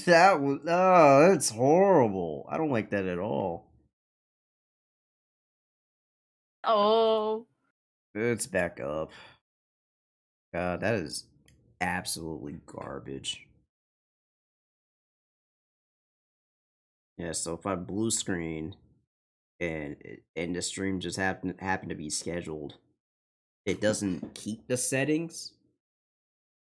That was that's horrible. I don't like that at all. Oh. It's back up. God, that is absolutely garbage. Yeah, so if I blue screen and the stream just happen to be scheduled, it doesn't keep the settings.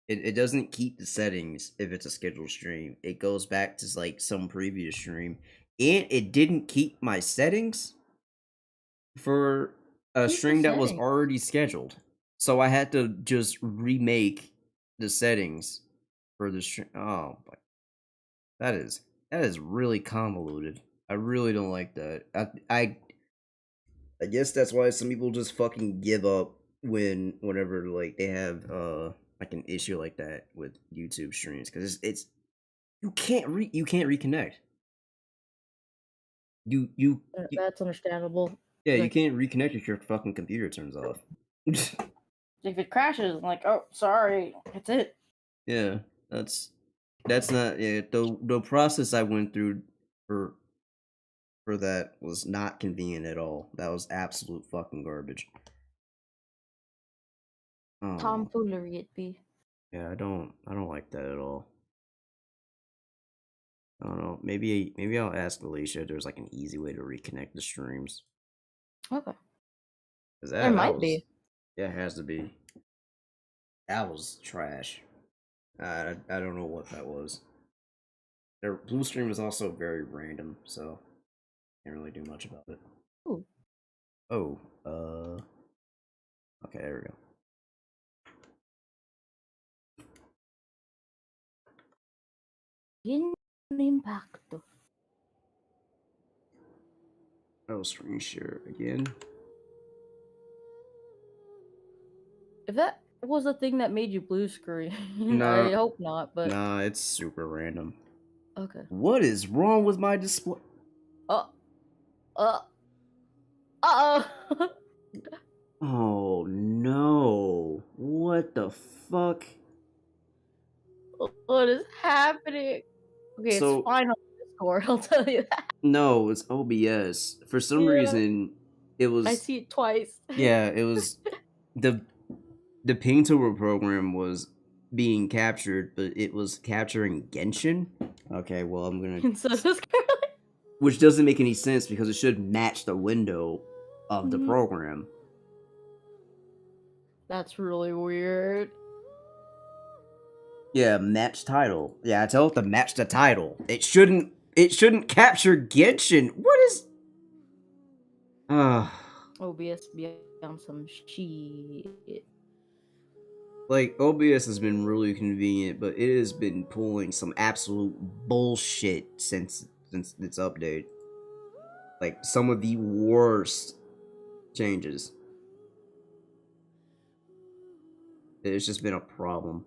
It doesn't keep the settings if it's a scheduled stream. It goes back to like some previous stream. And it didn't keep my settings for a Keep the stream that was setting. already scheduled. So I had to just remake the settings for the stream. Oh, that is really convoluted. I really don't like that. I guess that's why some people just fucking give up whenever like they have like an issue like that with YouTube streams because it's you can't reconnect. You That's understandable. yeah, you Like, can't reconnect if your fucking computer turns off. if it crashes, like, oh, sorry, that's it. Yeah, that's not yeah, the process I went through for for that was not convenient at all. That was absolute fucking garbage. Oh, Tomfoolery it be. yeah, I don't like that at all. I don't know. Maybe I'll ask Alicia if there's like an easy way to reconnect the streams. Okay. Cause There that might was be. yeah, it has to be. That was trash. I don't know what that was. Their blue stream was also very random, so can't really do much about it. Ooh. Oh, okay, there we go. Impacto. Oh, screen share again. If that was the thing that made you blue screen, Nah, I hope not, but nah, it's super random. okay. What is wrong with my display? Uh, uh, uh-oh. Oh no! What the fuck? What is happening? Okay, it's So fine on Discord, I'll tell you that. no, it's OBS. For some Yeah, reason, it I was see it twice. yeah, it was the the Painter program was being captured, but it was capturing Genshin. Okay, well I'm gonna, And so this which doesn't make any sense because it should match the window of the girl. program. That's really weird. Yeah, match title. Yeah, I tell it to match the title. It shouldn't capture Genshin. What is? Uh OBS be on some shit. like OBS has been really convenient, but it has been pulling some absolute bullshit since its update. Like some of the worst changes. It's just been a problem.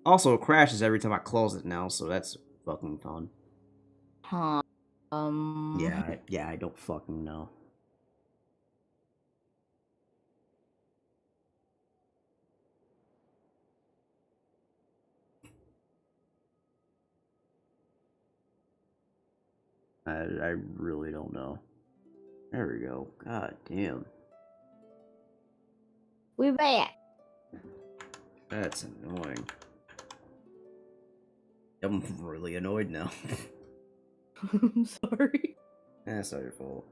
Also, it crashes every time I close it now, so that's fucking fun. Huh. Yeah, I don't fucking know. I really don't know. There we go. God damn. We back. That's annoying. I'm really annoyed now. I'm sorry. That's not your fault.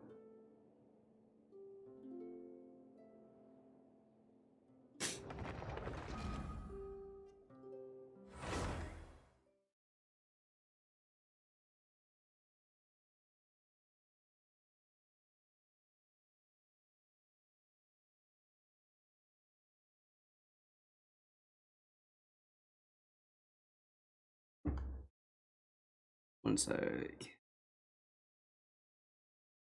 One sec.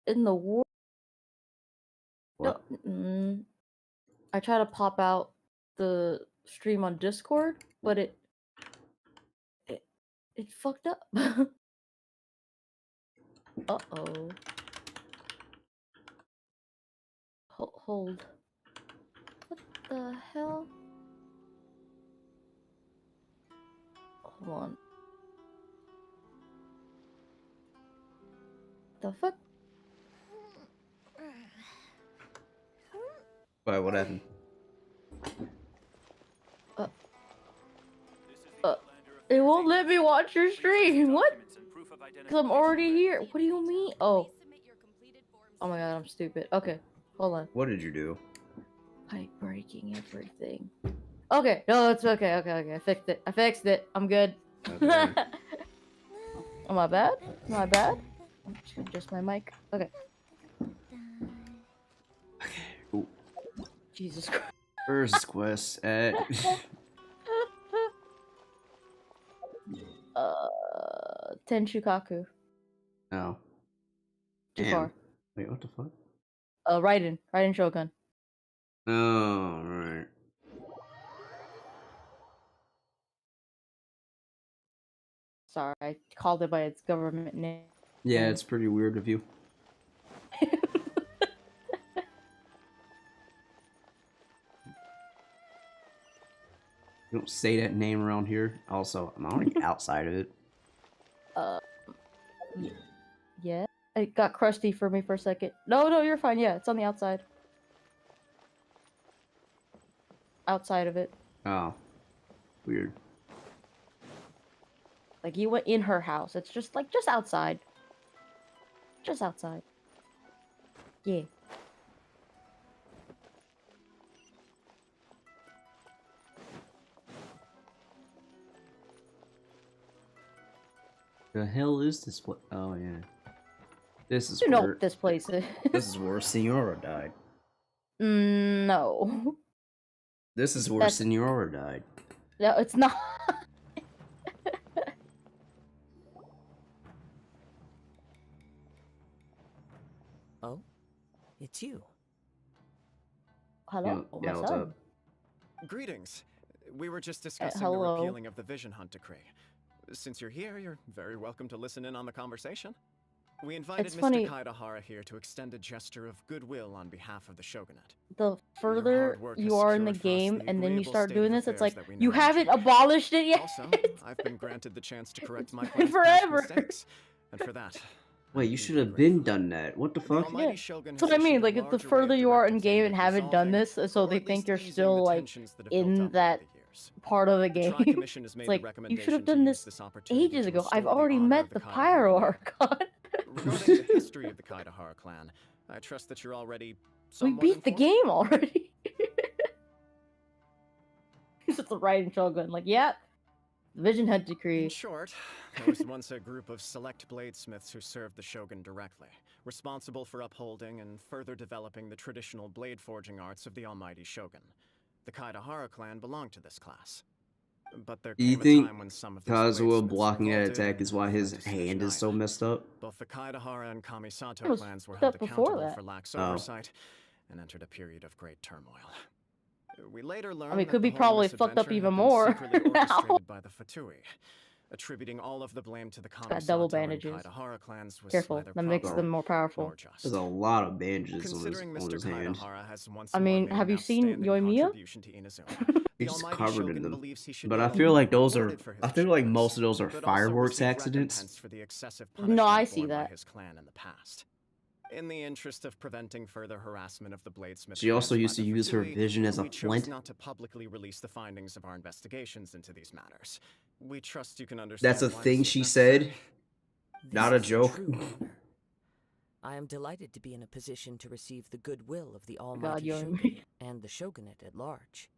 In the war. What? I try to pop out the stream on Discord, but it, it fucked up. Uh-oh. Hold. What the hell? Hold on. the fuck? Why? What happened? Uh, it won't let me watch your stream. What? Because I'm already here. What do you mean? Oh. Oh my god, I'm stupid. Okay, hold on. What did you do? Pipe breaking everything. Okay, no, it's okay. Okay. I fixed it. I fixed it. I'm good. Okay. Am I bad? Am I bad? I'm just gonna adjust my mic. Okay. Okay. Ooh. Jesus Christ. First quest at. Tenshukaku. Oh. Too Damn. far. Wait, what the fuck? Raiden. Raiden Shogun. Oh, right. Sorry, I called it by its government name. Yeah, it's pretty weird of you. You don't say that name around here. Also, I'm already outside of it. Yeah. It got crusty for me for a second. No, you're fine. Yeah, it's on the outside. Outside of it. Oh. Weird. Like, you went in her house. It's just, like, just outside. Just outside. Yeah. The hell is this place? Oh, yeah. This is You know where... what this place is. This is where Senora died. No. This is where That's- Senora died. No, it's not. Oh, it's you. Hello, Yeah, my what's son. up? Greetings. We were just discussing the hello. repealing of the Vision Hunt Decree. Since you're here, you're very welcome to listen in on the conversation. We invited It's Mr. funny. Kaidahara here to extend a gesture of goodwill on behalf of the Shogunate. The further hard work you has are in the secured for us game the and then you agreeable start state doing of this, it's affairs like, that we you now haven't enjoy. abolished it yet. Also, I've been granted the chance to correct my plans' past Forever. mistakes, and for that, Wait, you should have been done that. What the the fuck? Almighty Yeah. Shogun That's what has I mean. issued a Like, the large array further of you are in directives game aimed and at haven't done resolving, this, so or they at think least you're easing still, the like, tensions that have built in up over that the years. part of the The game. Tri-Commission has made It's the like, you recommendation should have to done use this this opportunity ages to ago. restore I've the already honor met of the Kaidahara Pyro name. Archon. Regarding the history of the Kaidahara clan, I trust that you're already We somewhat beat the informed? game already. It's just the Raiden Shogun. Like, yeah, Vision Hunt In Decree. short, there was once a group of select bladesmiths who served the Shogun directly, responsible for upholding and further developing the traditional blade forging arts of the almighty Shogun. The Kaidahara clan belonged to this class. But there Do you came a think time when some of those Kazuo bladesmiths blocking that revolted attack and is why his fled to hand is Sujinaya. so messed up? Both the Kaidahara and It Kamisato was clans were fucked held up before accountable that. for lax Oh. oversight and entered a period of great turmoil. We later learned I mean, it that could the be whole probably fucked up misadventure even had been more secretly now. orchestrated by the Fatui, attributing all of the blame to the got double Kamisato and bandages. Kaidahara clans was Careful, neither that makes proper them more powerful. nor just. There's a lot of bandages Considering on Mr. his hand. Kaidahara has once I more mean, made have an you seen outstanding Yoimiya? contribution to Inazuma, the He's just almighty covered in Shogun them. believes he should But I not feel only like be those are. rewarded for his I feel like achievements, most of those are but also fireworks receive accidents. recompense for the excessive No, punishment I see borne by that. his clan in the past. In the interest of preventing further harassment of the bladesmith She also clans by used to the use her Fatui, vision as a we chose flint. not to publicly release the findings of our investigations into these matters. We trust you can understand That's a why thing this was she necessary. said. Not a This is joke. true honor. I am delighted to be in a position to receive the goodwill of the Almighty Yoimiya. Shogun and the Shogunate at large.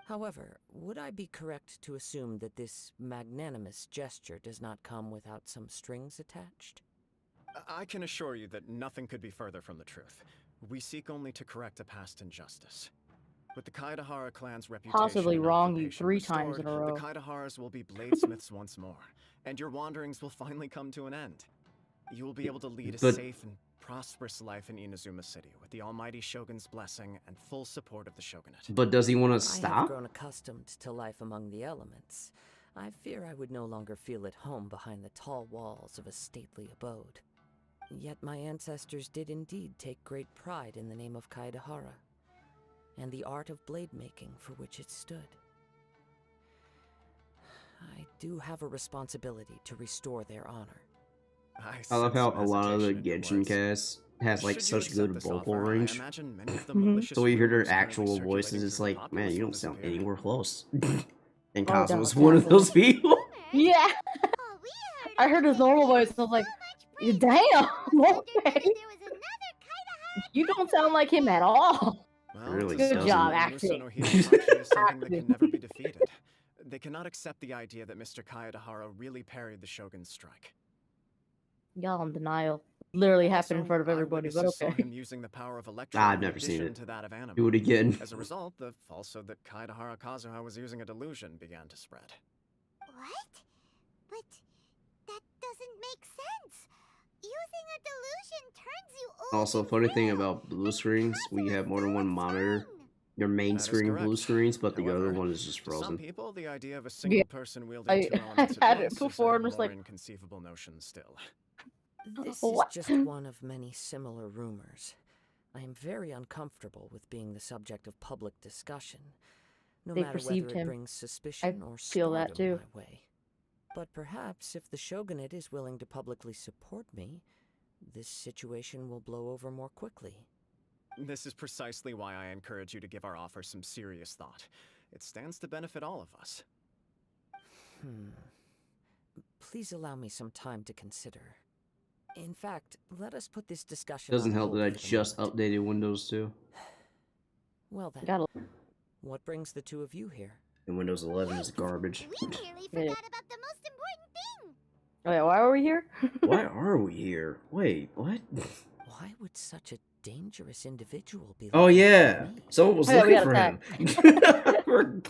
However, would I be correct to assume that this magnanimous gesture does not come without some strings attached? I can assure you that nothing could be further from the truth. We seek only to correct a past injustice. With the Kaidahara clan's reputation Possibly and wrong you occupation 3 times in a restored, row. the Kaidaharas will be bladesmiths once more, and your wanderings will finally come to an end. You will be able to lead a But- safe and prosperous life in Inazuma City with the almighty Shogun's blessing and full support of the Shogunate. But does he want to I have stop? grown accustomed to life among the elements. I fear I would no longer feel at home behind the tall walls of a stately abode. Yet my ancestors did indeed take great pride in the name of Kaidahara, and the art of blade making for which it stood. I do have a responsibility to restore their honor. I love how sense a lot of the hesitation in your Genshin words. cast has like Should you such accept good this vocal offer, I range. imagine many of the Mhm. malicious So when you hear their rumors currently actual voices, circulating it's through the like, man, populace you will don't sound disappear. anywhere close. And Oh, no, Cosmo's one of definitely. those people. Yeah, Oh, we heard I of heard him his that normal he voice, was and I was like, so much praised damn, that we almost wondered okay. whether there was another Kaidahara You don't Kazuha sound like him at out all. Well, Really to Good some job, people, acting. Muso no Hitomachi is something that Acting. can never be defeated. They cannot accept the idea that Mr. Kaedahara really parried the Shogun's strike. Y'all in denial. Literally happened in Also, front of everybody, but eyewitnesses saw okay. him using the power of electro I've in never seen addition it. to that of anime. Do it again. As a result, the falsehood that Kaedahara Kazuha was using a delusion began to spread. What? But that doesn't make sense. Using a delusion turns you old Also, and funny thing frail, about blue and screens, we Kazuha's have more than still one looks monitor. fine. Your main That is screen blue correct. screens, but the However, other one is just to some frozen. people, the idea of a single person wielding I two elements had at it once before is and a was more like- inconceivable notion still. This is What? just one of many similar rumors. I am very uncomfortable with being the subject of public discussion, no They matter perceived whether it him. brings suspicion or feel that stardom too. my way. But perhaps if the shogunate is willing to publicly support me, this situation will blow over more quickly. This is precisely why I encourage you to give our offer some serious thought. It stands to benefit all of us. Please allow me some time to consider. In fact, let us put this discussion Doesn't on help hold that I for the just moment. updated Windows 2. Well then, Gotta. what brings the two of you here? And Windows 11 is garbage. We nearly Yeah. forgot about the most important thing. Wait, why are we here? Why are we here? Wait, what? Why would such a dangerous individual be Oh looking for yeah, me? someone was Oh, yeah, we looking got for him.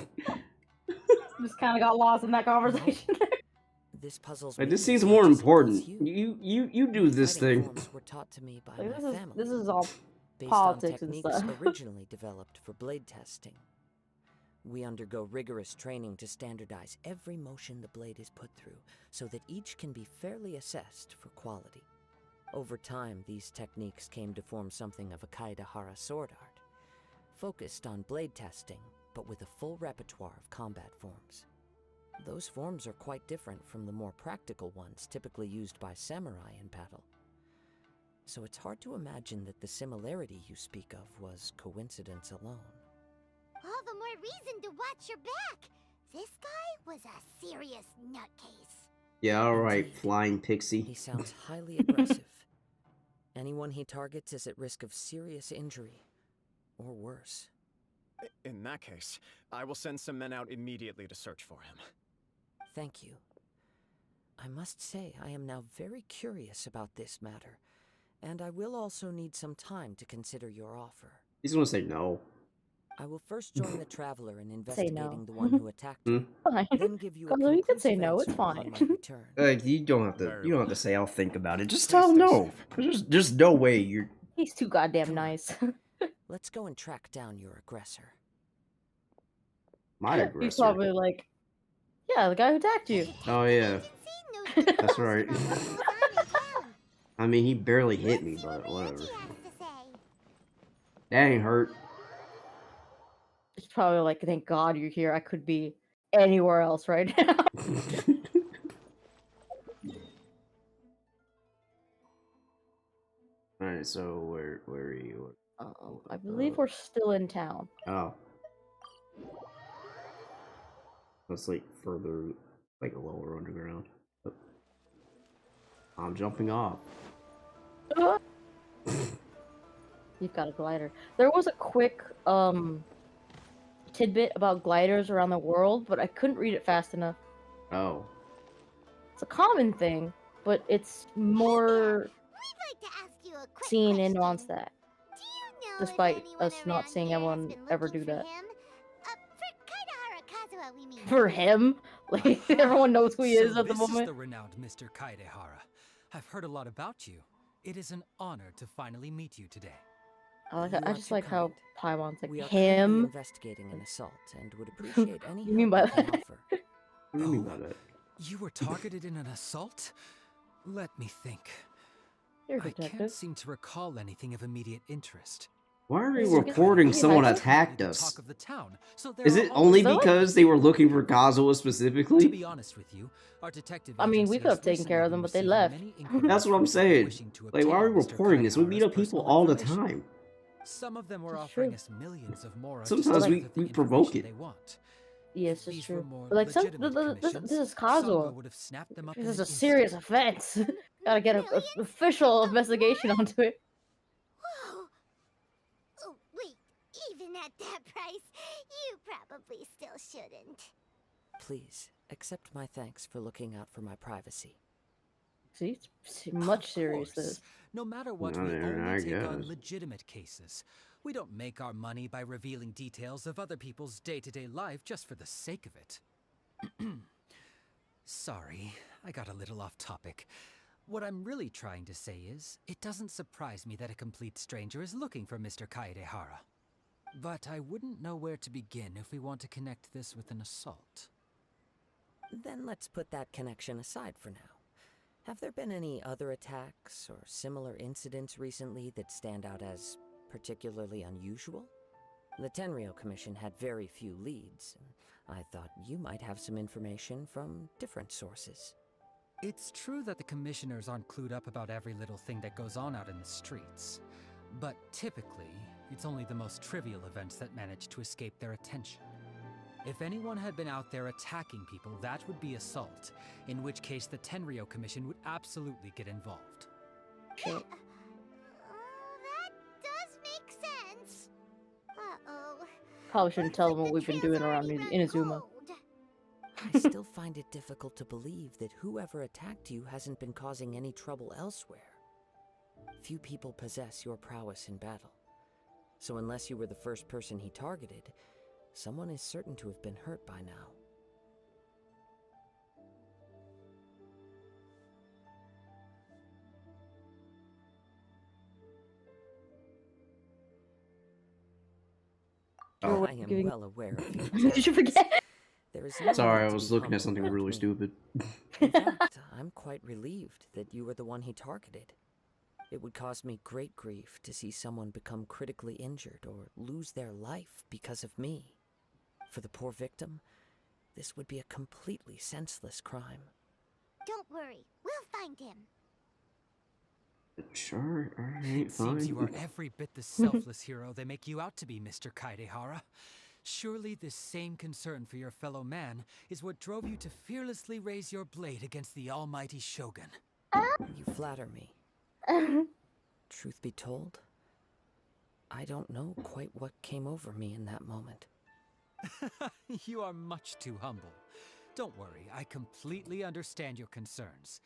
Just kind of got lost in that conversation. This puzzles Like, me this as seems much more as it does important. you. You do this Fighting thing. forms were taught to me by Like, my family. this is all based politics on and techniques stuff. originally developed for blade testing. We undergo rigorous training to standardize every motion the blade is put through, so that each can be fairly assessed for quality. Over time, these techniques came to form something of a Kaidahara sword art, focused on blade testing, but with a full repertoire of combat forms. Those forms are quite different from the more practical ones typically used by samurai in battle. So it's hard to imagine that the similarity you speak of was coincidence alone. All the more reason to watch your back. This guy was a serious nutcase. Yeah, alright, Indeed. flying pixie. He sounds highly aggressive. Anyone he targets is at risk of serious injury, or worse. In that case, I will send some men out immediately to search for him. Thank you. I must say I am now very curious about this matter, and I will also need some time to consider your offer. He's gonna say no. I will first join the traveler in Say no. investigating the one who attacked you, Fine. then give you a Cosmo, you can say conclusive no, it's answer upon fine. my return. Like you don't have to. Very You don't have well. to say I'll think about it. Just Please tell him stay no. safe. There's no way you're. He's too goddamn Come on. nice. Let's go and track down your aggressor. My He's aggressor. probably like, yeah, the guy who attacked you. Oh yeah. Agency knows the That's most right. about what goes on in town. I mean, he barely hit Let's me, see but what whatever. Miyachi has to say. That ain't hurt. He's probably like, thank God you're here. I could be anywhere else right now. Alright, so where are you? I believe we're still in town. Oh. That's like further, like lower underground. Oh. I'm jumping off. You've got a glider. There was a quick tidbit about gliders around the world, but I couldn't read it fast enough. Oh. It's a common thing, but it's more We'd like to ask you a quick seen question. in nuance that. Do you know Despite if anyone us not around seeing here has everyone been ever looking do for that. him? For Kaidahara Kazuha, we mean. For him, like everyone knows who he is at the This moment. is the renowned Mr. Kaidehara. I've heard a lot about you. It is an honor to finally meet you today. I You I are just too like how kind. Paimon's like We are currently him. investigating an assault and would appreciate any You mean help by you can that? offer. What do you mean Oh. by that? You were targeted in an assault? Let me think. You're a I can't detective. seem to recall anything of immediate interest. Why are we Is it- reporting is it someone nicer? attacked The us? talk of the town, so Is there it are only always- Really? because they were looking for Kazuha To specifically? be honest with you, our detective I mean, we agency could have has taken care of them, recently but they been left. receiving many inquiries That's what I'm from people saying. wishing to Like, why are we obtain Mr. reporting this? We meet Kaidehara's up people personal all the information. time. Some of them were It's offering true. us millions of mora Sometimes just to we- get the we provoke information it. they want. Yes, If it's these true. were more But like, legitimate this commissions, is Sangha Kazuha. would have snapped them up This in is an a instant. serious offense. Gotta get an Millions? official Of investigation what? onto it. Whoa! Oh, wait, even at that price, you probably still shouldn't. Please, accept my thanks for looking out for my privacy. See, it's much Of serious. course. This. No matter what, I we mean, only I take on guess. legitimate cases. We don't make our money by revealing details of other people's day-to-day life just for the sake of it. Sorry, I got a little off topic. What I'm really trying to say is, it doesn't surprise me that a complete stranger is looking for Mr. Kaedehara. But I wouldn't know where to begin if we want to connect this with an assault. Then let's put that connection aside for now. Have there been any other attacks or similar incidents recently that stand out as particularly unusual? The Tenryou Commission had very few leads, and I thought you might have some information from different sources. It's true that the commissioners aren't clued up about every little thing that goes on out in the streets. But typically, it's only the most trivial events that manage to escape their attention. If anyone had been out there attacking people, that would be assault, in which case the Tenryou Commission would absolutely get involved. Shit. That does make sense. Uh-oh. Probably shouldn't tell them what The we've been trail's doing around already run Inazuma. cold. I still find it difficult to believe that whoever attacked you hasn't been causing any trouble elsewhere. Few people possess your prowess in battle. So unless you were the first person he targeted, someone is certain to have been hurt by now. Oh. I am giving- well aware of your Did you forget? There is no Sorry, need I to was be looking at humble something like really me. stupid. In fact, I'm quite relieved that you were the one he targeted. It would cause me great grief to see someone become critically injured or lose their life because of me. For the poor victim, this would be a completely senseless crime. Don't worry, we'll find him. Sure, alright, It seems you are fine. every bit the selfless hero they make you out to be, Mr. Kaedehara. Surely this same concern for your fellow man is what drove you to fearlessly raise your blade against the almighty Shogun. You flatter me. Truth be told, I don't know quite what came over me in that moment. You are much too humble. Don't worry, I completely understand your concerns.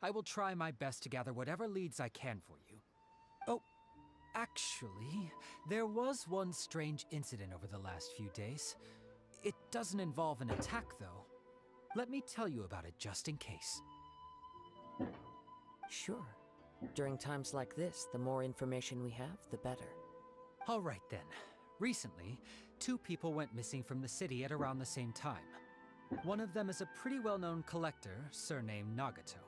I will try my best to gather whatever leads I can for you. Oh, actually, there was one strange incident over the last few days. It doesn't involve an attack, though. Let me tell you about it just in case. Sure. During times like this, the more information we have, the better. All right then. Recently, 2 people went missing from the city at around the same time. One of them is a pretty well-known collector, surnamed Nagato.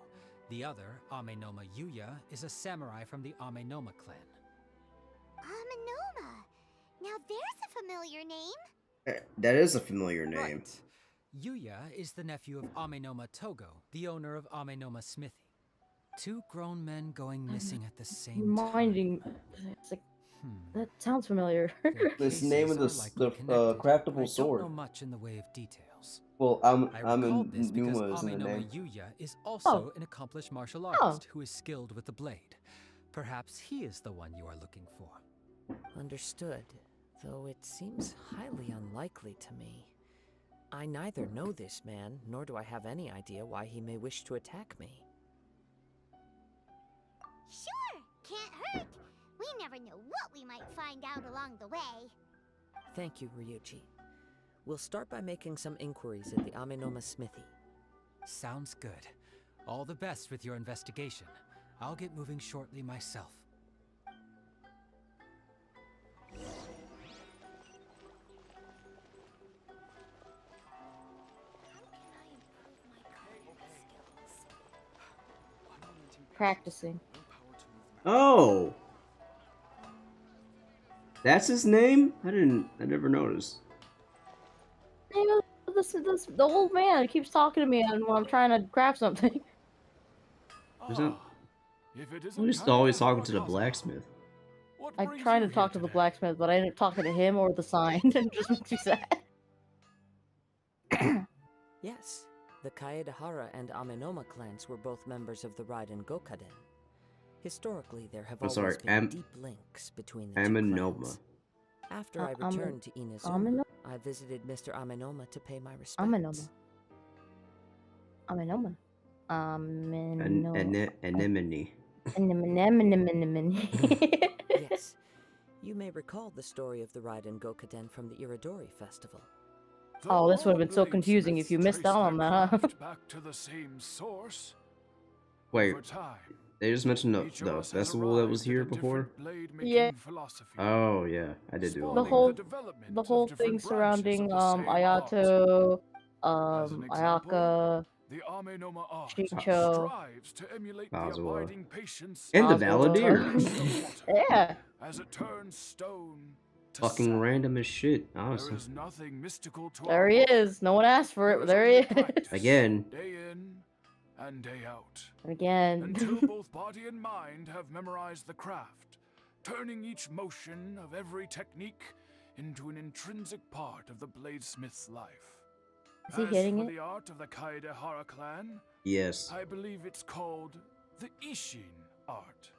The other, Amenoma Yuya, is a samurai from the Amenoma clan. Amanoma. Now there's a familiar name. That is a familiar name. Right. Yuya is the nephew of Amenoma Togo, the owner of Amenoma Smithy. 2 grown men going missing at the same time. Reminding. It's like, that sounds familiar. Their This name of cases are likely the connected, craftable but I sword. don't know much in the way of details. Well, I I'm recalled in this because Numa is in the Amenoma name. Yuya is also an accomplished martial artist who is skilled with the blade. Perhaps he is the one you are looking for. Understood, though it seems highly unlikely to me. I neither know this man, nor do I have any idea why he may wish to attack me. Sure, can't hurt. We never know what we might find out along the way. Thank you, Ryuji. We'll start by making some inquiries at the Amenoma Smithy. Sounds good. All the best with your investigation. I'll get moving shortly myself. Practicing. Oh! That's his name? I never noticed. You know, the old man keeps talking to me when I'm trying to craft something. Isn't If it we isn't used to always talking Kaedahara to the Kazuha, blacksmith? what I'm brings trying you to here talk to the today? blacksmith, but I didn't talk to him or the sign. It just makes me sad. Yes, the Kaedahara and Amenoma clans were both members of the Raiden Gokaden. Historically, there have I'm sorry, always been deep links between the two Amenoma. clans. After I returned to Inazuma, Ameno- I visited Mr. Amenoma to pay my respects. Amenoma. Amenoma. Ameno. Anemone. Anemone. Yes, you may recall the story of the Raiden Gokaden from the Iridori Festival. Oh, this would have been so confusing if you missed out on that, huh? Back to the same source. Wait, Over time, they just mentioned each of the us had festival that was arrived at here a before? different blade-making Yeah. philosophy, Oh, yeah, I did do all The that. whole development the of whole different thing branches of surrounding the same art. Ayato, As an example, Ayaka, the Amenoma art Shincho, strives to emulate the Kazuha. abiding patience And the Kazuha. Valadier. of water, Yeah. as it turns stone to Fucking sand. random as shit, There honestly. is nothing mystical to There our he work. is. No one asked for it, but there he is is. only practice, Again. day in and day out. Again. Until both body and mind have memorized the craft, turning each motion of every technique into an intrinsic part of the bladesmith's life. Is he As hitting for it? the art of the Kaedahara clan, Yes. I believe it's called the Ishin art.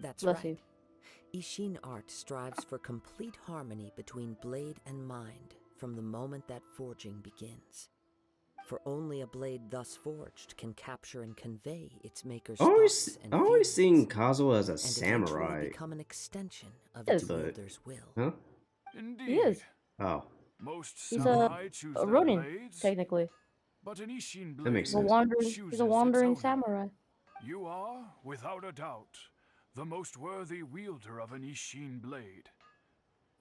That's Bless right. you. Ishin art strives for complete harmony between blade and mind from the moment that forging begins. For only a blade thus forged can capture and convey its maker's thoughts and always feelings, seeing Kazuha as a and samurai. eventually become an extension of Yes. its But- wielder's will. Huh? Indeed. He is. Oh, Most He's samurai choose a their Ronin, blades, technically. but an Ishin blade That makes He's a sense. wandering. chooses He's a its wandering owner. samurai. You are, without a doubt, the most worthy wielder of an Ishin blade.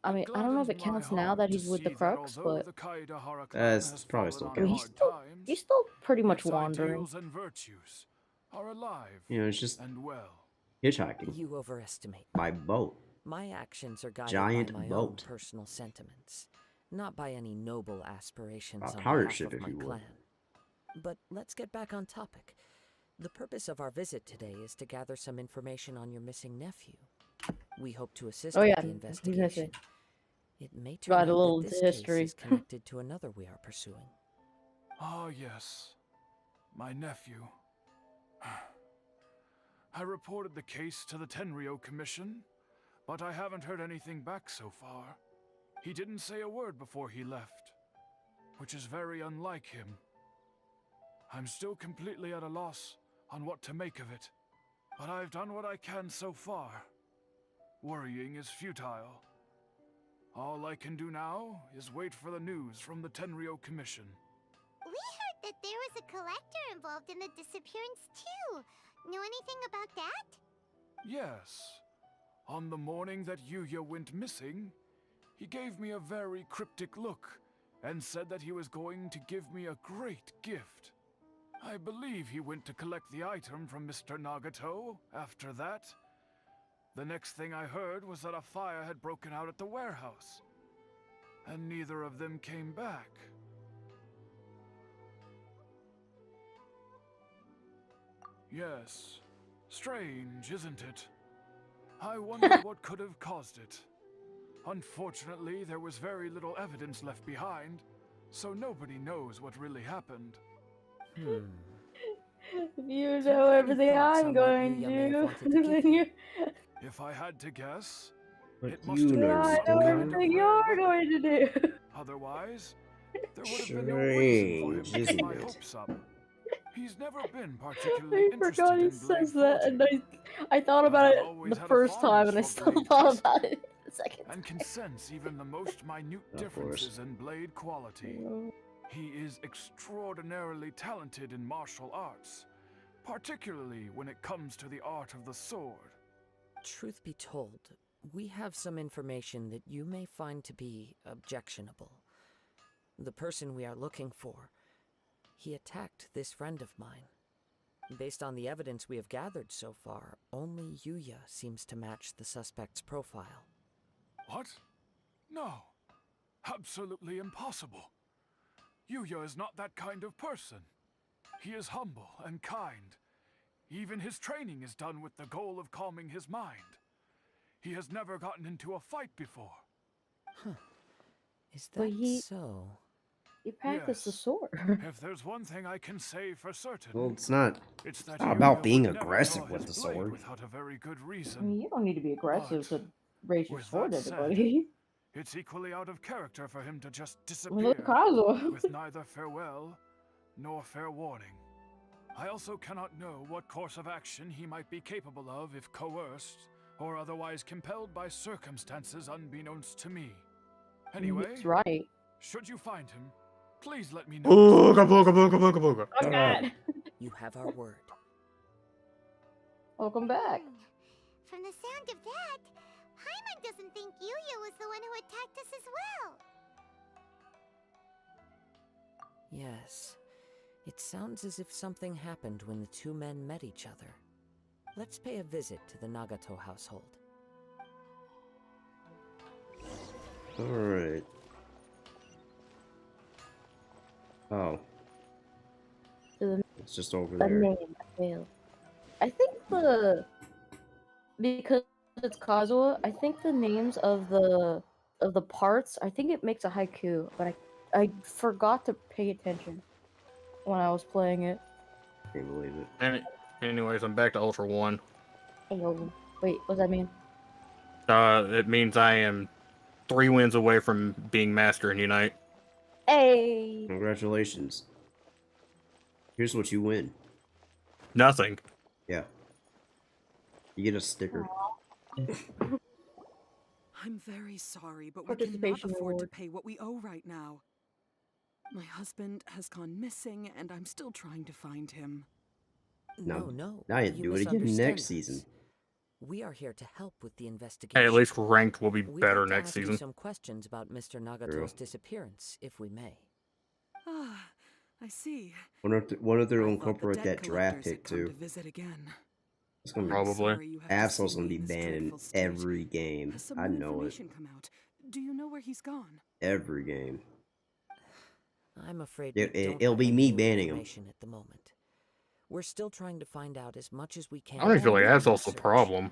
I mean, I don't know if it gladdens my counts now heart that to he's with the see that Crux, although but the Kaedahara clan That's has probably fallen still on I mean, counts. hard times, he's still pretty much its wandering. ideals and virtues are alive You know, it's just and well. hitchhiking You overestimate. by boat. My actions are guided Giant by my boat. own personal sentiments, not by any noble aspirations A on pirate behalf ship, of if my you would. clan. But let's get back on topic. The purpose of our visit today is to gather some information on your missing nephew. We hope to assist Oh, with yeah, the he's investigation. missing. It may turn Got a out little that this history. case is connected to another we are pursuing. Ah, yes. My nephew. I reported the case to the Tenryo Commission, but I haven't heard anything back so far. He didn't say a word before he left, which is very unlike him. I'm still completely at a loss on what to make of it, but I've done what I can so far. Worrying is futile. All I can do now is wait for the news from the Tenryo Commission. We heard that there was a collector involved in the disappearance too. Know anything about that? Yes. On the morning that Yuya went missing, he gave me a very cryptic look and said that he was going to give me a great gift. I believe he went to collect the item from Mr. Nagato after that. The next thing I heard was that a fire had broken out at the warehouse, and neither of them came back. Yes. Strange, isn't it? I wonder what could have caused it. Unfortunately, there was very little evidence left behind, so nobody knows what really happened. You know everything thoughts I'm on what going Yuya may have to wanted to do. give Then you? you, If I had to guess, But it must you have been know, I some know dude. kind of everything rare you're weapon. going to do. Otherwise, there would have been no reason for him Strange, to get isn't my it? hopes up. He's never been particularly I interested forgot he in blade says that, and forging, I thought but about he's it always the had a first time, and I fondness for still blade thought testing, about it the second and can sense even the most minute Of differences in blade quality. time. He is extraordinarily talented in martial arts, particularly when it comes to the art of the sword. Truth be told, we have some information that you may find to be objectionable. The person we are looking for, he attacked this friend of mine. Based on the evidence we have gathered so far, only Yuya seems to match the suspect's profile. What? No. Absolutely impossible. Yuya is not that kind of person. He is humble and kind. Even his training is done with the goal of calming his mind. He has never gotten into a fight before. Is But that so? he practiced the Yes. sword. If there's one thing I can say for certain, Well, it's not that not about Yuya being would never aggressive draw with his the blade sword. without a very good I reason. mean, you don't need to be aggressive But to raise your with sword that at said, everybody. it's equally out of character for him to just I mean, look disappear at Kazuo. with neither farewell nor fair warning. I also cannot know what course of action he might be capable of if coerced or otherwise compelled by circumstances unbeknownst to me. Anyway, He's right. should you find him, please let me know. Booga, booga, booga, booga, booga. Oh God. You have our word. Welcome back. From the sound of that, Paimon doesn't think Yuya was the one who attacked us as well. Yes. It sounds as if something happened when the two men met each other. Let's pay a visit to the Nagato household. Alright. Oh. The It's just over the there. name I failed. I think because it's Kazuo, I think the names of the parts, I think it makes a haiku, but I forgot to pay attention when I was playing it. Can't believe it. And anyways, I'm back to Ultra 1. Ayo. Wait, what does that mean? It means I am 3 wins away from being Master in Unite. Hey. Congratulations. Here's what you win. Nothing. Yeah. You get a sticker. I'm very sorry, but we cannot Participation afford to reward. pay what we owe right now. My husband has gone missing, and I'm still trying to find him. Now- No. now you do it again misunderstand next us. season. We are here to help with the investigation. Hey, at least ranked will be We'd better like to next ask you season. some questions about Mr. Nagato's True. disappearance, if we may. Ah, I see. Wonder if they'll I thought the incorporate debt that draft collectors had pick come too. to visit again. It's gonna be Probably. Sorry you have to Absol's see gonna me be in this banned in dreadful state. every game. Has some I new know it. information come out? Do you know where he's gone? Every game. I'm afraid It- we don't it'll have be any me new banning him. information at the moment. We're still trying to find out as much as we can. I don't feel like from that's our also a research. problem.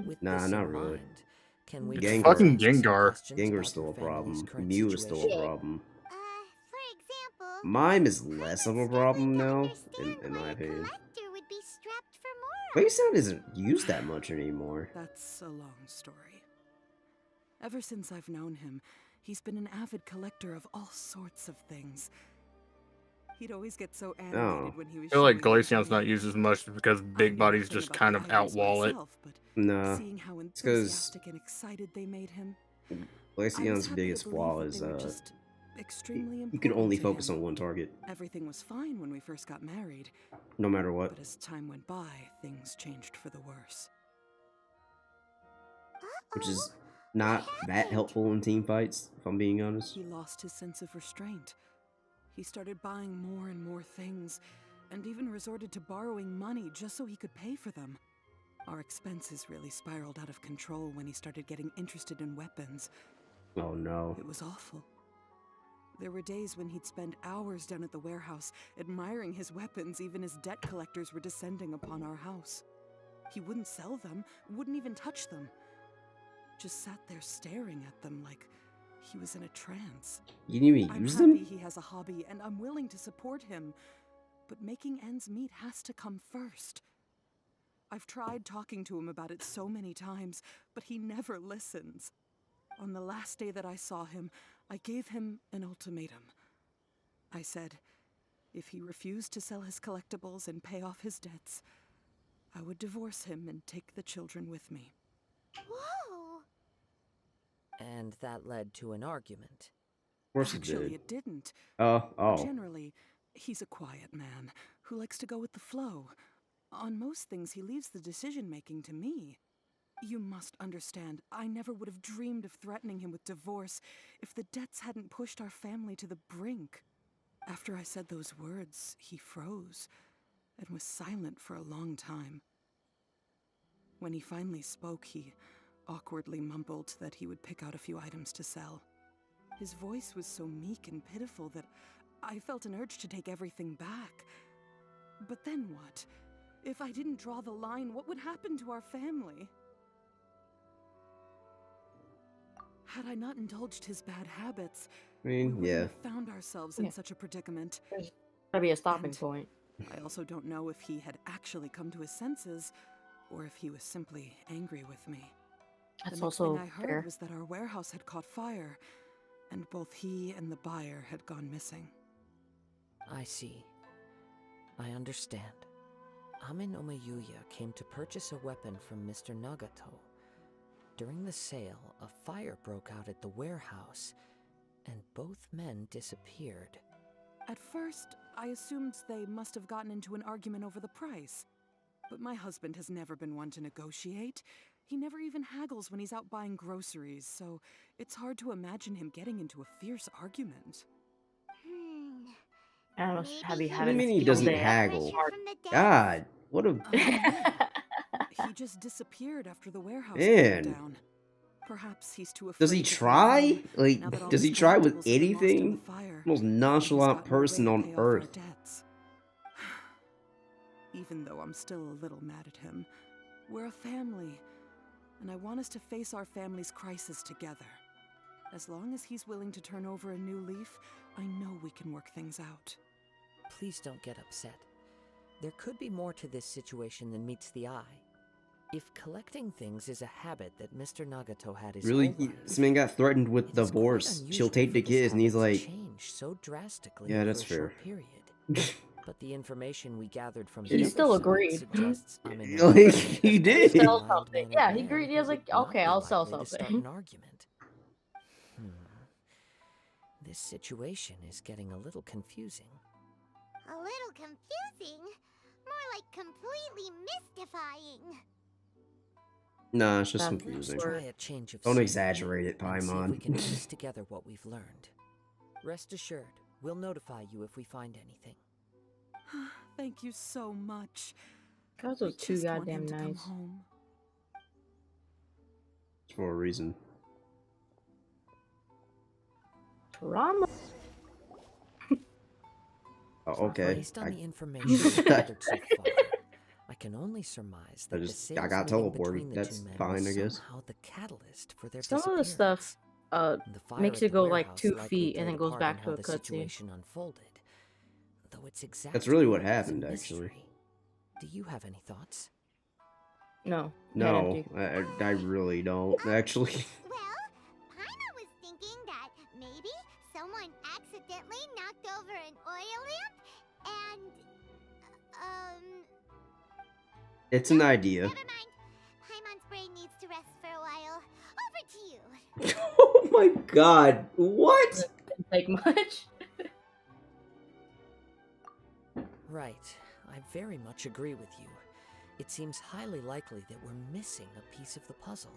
With Nah, this not in really. mind, can we It's Gengar. fucking ask some Gengar. questions Gengar's about still your a family's problem. current Mew is still a situation? problem. For example, Mime is less of a Paimon's problem struggling to now, understand in why my a opinion. collector would be strapped for more. Waste Sound isn't used that much anymore. That's a long story. Ever since I've known him, he's been an avid collector of all sorts of things. He'd always get so animated when he was I feel like showing them to Glaceon's me. not used as much because I big knew bodies nothing just about kind the of items outwall it. myself, but Nah. seeing how It's 'cause enthusiastic and excited they made him, I was Glaceon's happy biggest to flaw believe that is they were just extremely you can important only to focus him. on one target, Everything was fine when we first got married, no matter what. but as time went by, things changed for the worse. Which is not that helpful in team fights, if I'm being honest. He lost his sense of restraint. He started buying more and more things, and even resorted to borrowing money just so he could pay for them. Our expenses really spiraled out of control when he started getting interested in weapons. Oh no. It was awful. There were days when he'd spend hours down at the warehouse, admiring his weapons even as debt collectors were descending upon our house. He wouldn't sell them, wouldn't even touch them. Just sat there staring at them like he was in a trance. You didn't even I'm use happy them? he has a hobby, and I'm willing to support him. But making ends meet has to come first. I've tried talking to him about it so many times, but he never listens. On the last day that I saw him, I gave him an ultimatum. I said, if he refused to sell his collectibles and pay off his debts, I would divorce him and take the children with me. Whoa! And that led to an argument. Of course it Actually, did. it didn't. Oh. Generally, he's a quiet man who likes to go with the flow. On most things, he leaves the decision-making to me. You must understand, I never would have dreamed of threatening him with divorce if the debts hadn't pushed our family to the brink. After I said those words, he froze and was silent for a long time. When he finally spoke, he awkwardly mumbled that he would pick out a few items to sell. His voice was so meek and pitiful that I felt an urge to take everything back. But then what? If I didn't draw the line, what would happen to our family? Had I not indulged his bad habits, I we mean, wouldn't yeah. have found ourselves in Yeah. such a predicament. There's gotta be a stopping And point. I also don't know if he had actually come to his senses, or if he was simply angry with me. That's The next also thing I heard fair. was that our warehouse had caught fire, and both he and the buyer had gone missing. I see. I understand. Ame no Mayuya came to purchase a weapon from Mr. Nagato. During the sale, a fire broke out at the warehouse, and both men disappeared. At first, I assumed they must have gotten into an argument over the price. But my husband has never been one to negotiate. He never even haggles when he's out buying groceries, so it's hard to imagine him getting into a fierce argument. I don't know, Maybe have you he had What do you an mean he field doesn't day at haggle? pressure from the depths. God, what a Yeah. He just disappeared after the warehouse Man. burned down. Perhaps he's too afraid does he to come try? home, Like, now that all does his he try with collectibles have been lost in the anything? fire, Most and he's nonchalant got no way person to on pay off our earth. debts. Even though I'm still a little mad at him, we're a family, and I want us to face our family's crisis together. As long as he's willing to turn over a new leaf, I know we can work things out. Please don't get upset. There could be more to this situation than meets the eye. If collecting things is a habit that Mr. Nagato had his Really? whole life, This man got threatened with it is quite divorce. She'll unusual take the for this kids, and he's habit to like, change so drastically yeah, over that's a fair. short period. But the information we gathered from the He other still side agreed. suggests Ame no Like, Mayuya he is did. also a Sell mild-mannered something. Yeah, he man agreed. He who was like, would not okay, be I'll sell likely to start something. an argument. This situation is getting a little confusing. A little confusing. More like completely mystifying. Nah, it's just That's confusing. Sure. Try a change of Don't scenery exaggerate it, and see if we Paimon. can piece together what we've learned. Rest assured, we'll notify you if we find anything. Thank you so much. Guys I was too just want goddamn him to come nice. home. For a reason. Drama. Oh, okay. Based on I, the information gathered so far, I can only surmise that I got the sales meeting teleported. between the That's two men fine, was I guess. somehow the catalyst for their Some of the stuff disappearance. The fire makes at you the go like warehouse 2 likely feet and played then a goes part back in to how a the cutscene. situation unfolded, though its exact That's really what root is a happened, actually. mystery. Do you have any thoughts? No. Head no, empty. I really don't, actually. Well, Paimon was thinking that maybe someone accidentally knocked over an oil lamp and, It's an idea. never mind. Paimon's brain needs to rest for a while. Over to you. Oh my god, what? Didn't take much. Right. I very much agree with you. It seems highly likely that we're missing a piece of the puzzle.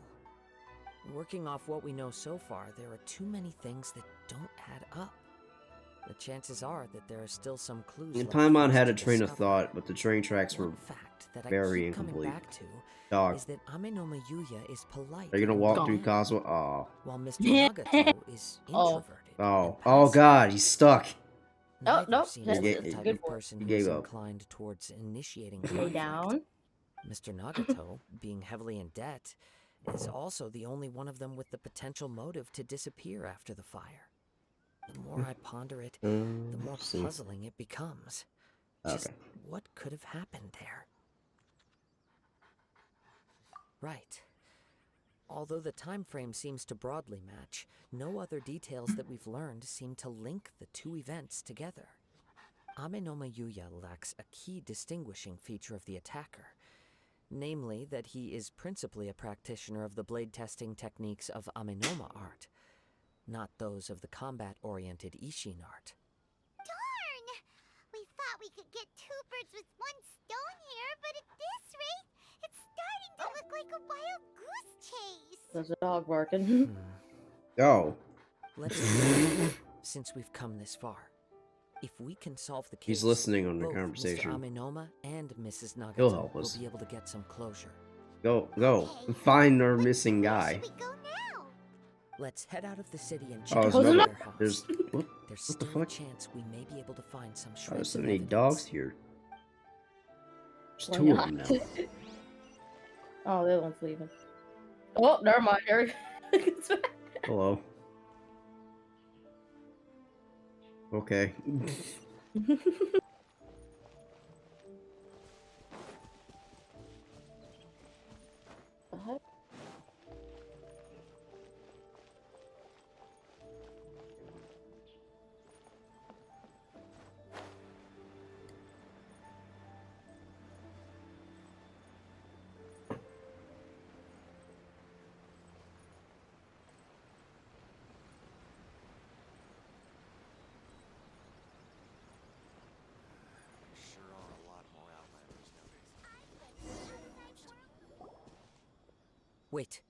Working off what we know so far, there are too many things that don't add up. The chances are that there are still some clues And left for Paimon us had to a train of discover. thought, but the train tracks were One fact that very I keep coming incomplete. back to Dog. is that Ame no Mayuya is polite. Are you gonna and walk through dynamic, Kazuha? Oh. while Mr. Nagato is Oh. introverted. Oh. and Oh passive. god, he's stuck. Oh, Neither nope, seems that's- like that's the a type good of point. person He who is gave up. inclined towards initiating Lay conflict. down. Mr. Nagato, being heavily in debt, is also the only one of them with the potential motive to disappear after the fire. The more I ponder it, the more Let's see. puzzling it becomes. Just Okay. what could have happened there? Right. Although the time frame seems to broadly match, no other details that we've learned seem to link the two events together. Ame no Mayuya lacks a key distinguishing feature of the attacker, namely that he is principally a practitioner of the blade testing techniques of Amenoma art, not those of the combat-oriented Ishin art. Darn! We thought we could get 2 birds with 1 stone here, but at this rate, it's starting to look like a wild goose chase. There's a dog barking. Oh. Let's see, since we've come this far. If we can solve the case, He's listening on the both conversation. Mr. Amenoma and Mrs. He'll Nagato help will us. be able to get some closure. Go, go. Okay, Find our but missing where guy. should we go now? Let's head out of the city and Oh, check there's out the another. warehouse. There's what? There's What the still a fuck? chance we may be able to find some Oh, there's shreds so of many evidence. dogs here. There's Why 2 of not? them now. Oh, the other one's leaving. Oh, never mind. There he gets back. Hello. Okay. The heck? Sure are a lot more outlanders nowadays. Wait.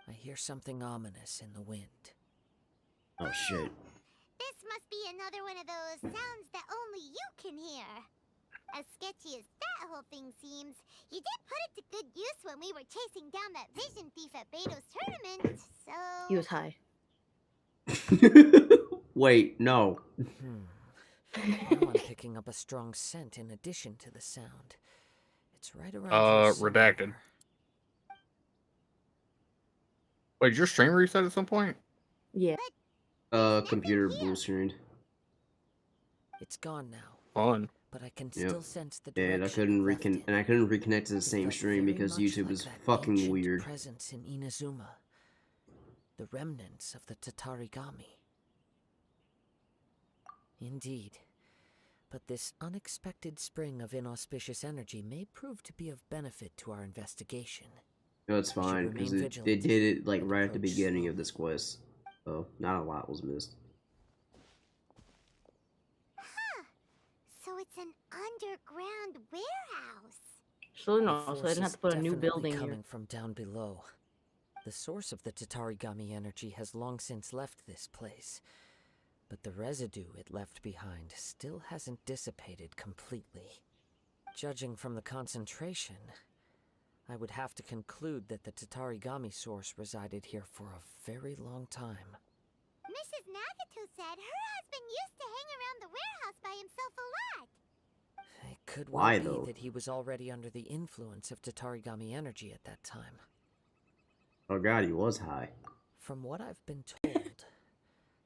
I hear something ominous in the wind. Oh shit. This must be another one of those sounds that only you can hear. As sketchy as that whole thing seems, you did put it to good use when we were chasing down that vision thief at Beto's tournament, so... He was high. Wait, no. Now I'm picking up a strong scent in addition to the sound. It's right around here redacted. somewhere. Wait, did your stream reset at some point? Yeah. Computer blue screened. It's gone now, Fun. but I can Yep. still sense the And direction I couldn't it left in. reconnect to the It same felt stream very because much YouTube like is that fucking ancient weird. presence in Inazuma. The remnants of the Tatarigami. Indeed. But this unexpected spring of inauspicious energy may prove to be of benefit to our investigation. No, it's We should fine because remain they vigilant did it like and right at the approach beginning of this slowly. quest, so not a lot was missed. Huh. So it's an underground warehouse. So The no, so force they didn't have is to put a new definitely building coming here. from down below. The source of the Tatarigami energy has long since left this place, but the residue it left behind still hasn't dissipated completely. Judging from the concentration, I would have to conclude that the Tatarigami source resided here for a very long time. Mrs. Nagato said her husband used to hang around the warehouse by himself a lot. It could well Why, be though? that he was already under the influence of Tatarigami energy at that time. Oh god, he was high. From what I've been told,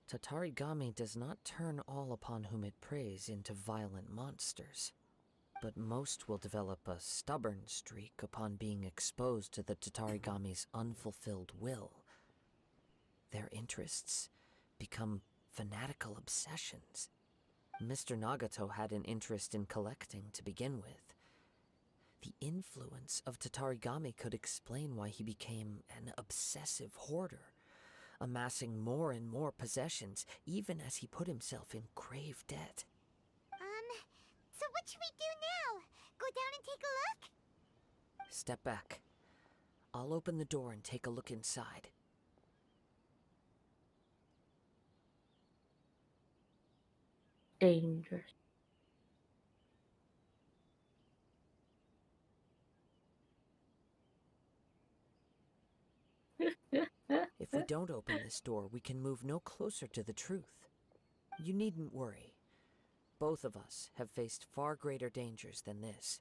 Tatarigami does not turn all upon whom it preys into violent monsters, but most will develop a stubborn streak upon being exposed to the Tatarigami's unfulfilled will. Their interests become fanatical obsessions. Mr. Nagato had an interest in collecting to begin with. The influence of Tatarigami could explain why he became an obsessive hoarder, amassing more and more possessions, even as he put himself in grave debt. So what should we do now? Go down and take a look? Step back. I'll open the door and take a look inside. Dangerous. If we don't open this door, we can move no closer to the truth. You needn't worry. Both of us have faced far greater dangers than this.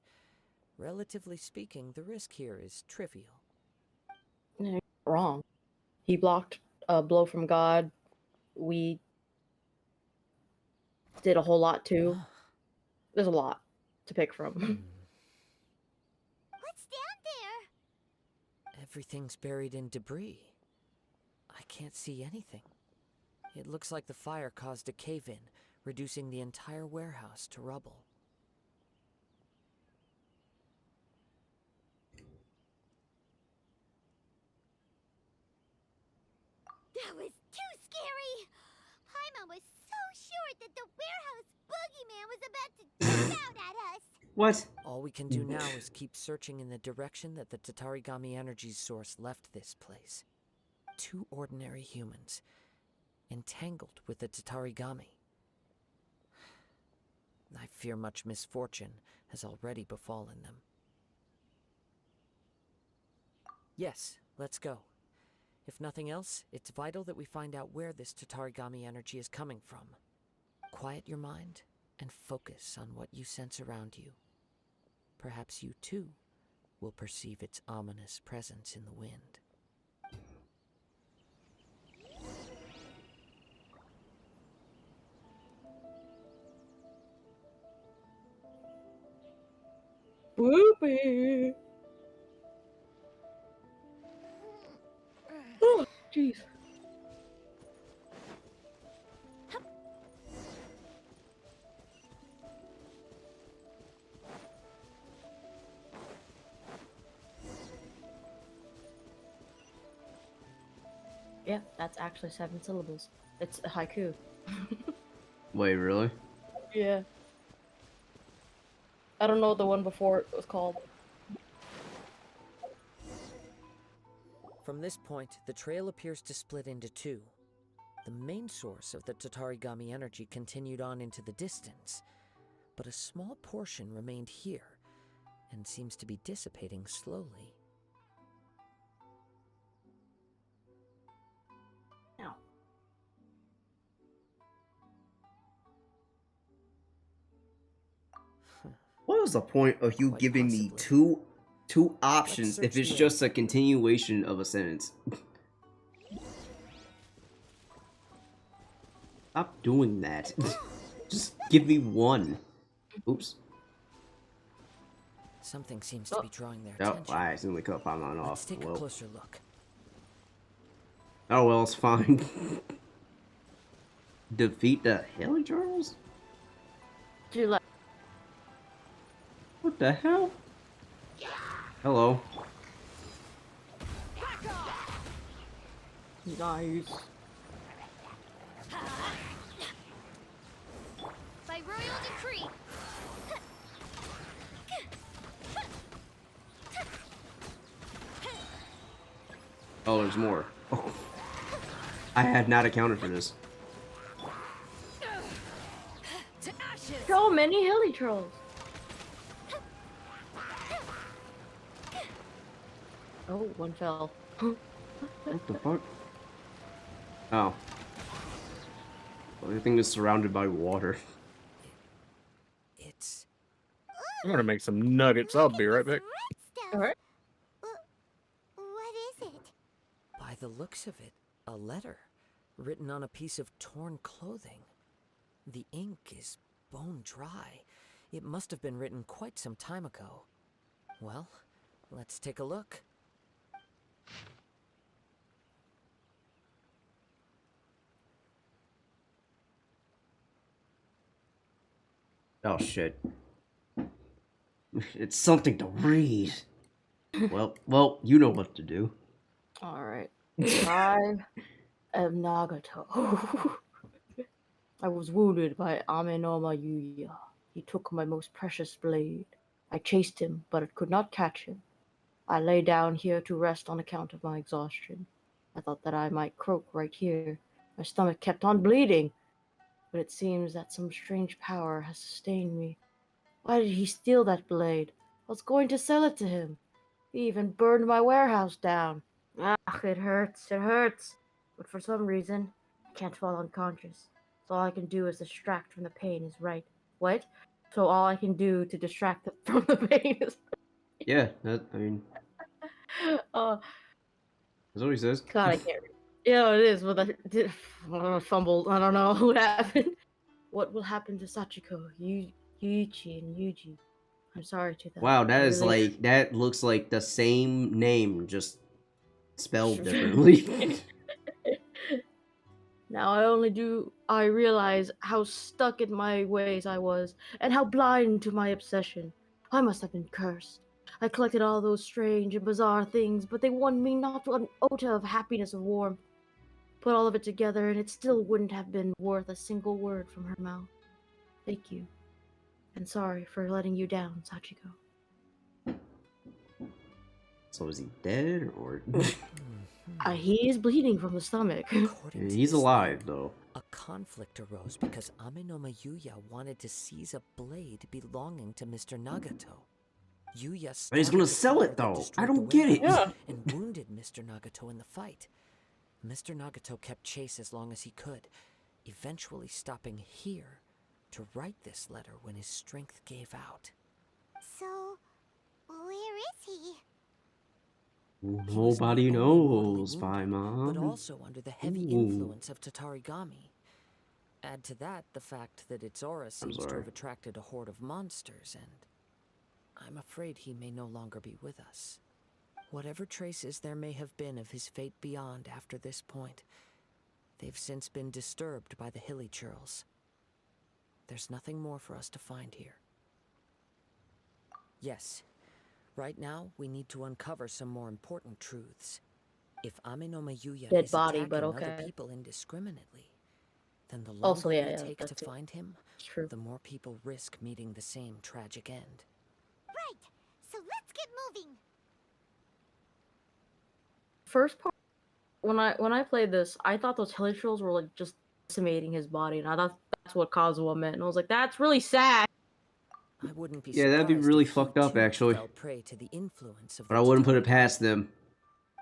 Relatively speaking, the risk here is trivial. No, you're not wrong. He blocked a blow from God. We did a whole lot too. There's a lot to pick from. What's down there? Everything's buried in debris. I can't see anything. It looks like the fire caused a cave-in, reducing the entire warehouse to rubble. That was too scary! Paimon was so sure that the warehouse boogeyman was about to jump out at us! What? All we can do now is keep searching in the direction that the Tatarigami energy source left this place. 2 ordinary humans, entangled with the Tatarigami. I fear much misfortune has already befallen them. Yes, let's go. If nothing else, it's vital that we find out where this Tatarigami energy is coming from. Quiet your mind and focus on what you sense around you. Perhaps you too will perceive its ominous presence in the wind. Whoopee! Oh, jeez. Yeah, that's actually 7 syllables. It's a haiku. Wait, really? Yeah. I don't know what the one before it was called. From this point, the trail appears to split into two. The main source of the Tatarigami energy continued on into the distance, but a small portion remained here and seems to be dissipating slowly. Now. What was the point of you Quite giving me possibly. two options Let's if search it's the just a continuation of a sentence? Stop doing that. Just give me one. Oops. Something seems to be drawing their Oh, attention. I accidentally cut Paimon Let's off. take a Well. closer look. Oh well, it's fine. Defeat the Helichurls? Do you like What the hell? Hello. nice? By royal decree. Oh, there's more. Oh. I had not accounted for this. To ashes. So many hilly trolls. Oh, one fell. What the fuck? Oh. Everything is surrounded by water. It's I'm gonna make some nuggets. I'll be right back. Alright. What is it? by the looks of it, a letter written on a piece of torn clothing. The ink is bone dry. It must have been written quite some time ago. Well, let's take a look. Oh shit. It's something to read. Well, you know what to do. Alright. I am Nagato. I was wounded by Amenoma Yuya. He took my most precious blade. I chased him, but it could not catch him. I lay down here to rest on account of my exhaustion. I thought that I might croak right here. My stomach kept on bleeding, but it seems that some strange power has sustained me. Why did he steal that blade? I was going to sell it to him. He even burned my warehouse down. Ah, it hurts, But for some reason, I can't fall unconscious. So all I can do is distract from the pain is right. What? So all I can do to distract from the pain is Yeah, I mean, Oh, that's what he says. God, I can't read. Yeah, it is, but I fumbled. I don't know what happened. What will happen to Sachiko, Yuichi, and Yuji? I'm sorry to them. Wow, I that is really like, that looks like the same name, just spelled differently. Now I realize how stuck in my ways I was, and how blind to my obsession. I must have been cursed. I collected all those strange and bizarre things, but they won me not one iota of happiness or warmth. Put all of it together, and it still wouldn't have been worth a single word from her mouth. Thank you. And sorry for letting you down, Sachiko. So is he dead, or... He is bleeding from the stomach. According to He's this alive, letter, though. a conflict arose because Amenoma Yuya wanted to seize a blade belonging to Mr. Nagato. Yuya But he's gonna started the sell fire it, that though. I destroyed the don't get it. warehouse and wounded Mr. Nagato in the fight. Mr. Nagato kept chase as long as he could, eventually stopping here to write this letter when his strength gave out. So, where is he? He was not Nobody only mortally knows, by wounded, mom. but also under the heavy Ooh. influence of Tatarigami. Add to that the fact that its aura seems to sorry. have attracted a horde of monsters, and I'm afraid he may no longer be with us. Whatever traces there may have been of his fate beyond after this point, they've since been disturbed by the hilly churls. There's nothing more for us to find here. Yes, right now we need to uncover some more important truths. If Amenoma Yuya Dead is body, attacking but other okay. people indiscriminately, then the longer Also, yeah, we yeah, take to that's it. find him, It's true. the more people risk meeting the same tragic end. Right. So let's get moving. First part, when I played this, I thought those hilly trolls were like just decimating his body, and I thought that's what Kazuha meant, and I was like, that's really sad. I wouldn't be Yeah, that'd be surprised really if he, fucked up, too, actually. fell prey to the influence of But the I wouldn't put it Tatarigami. past them.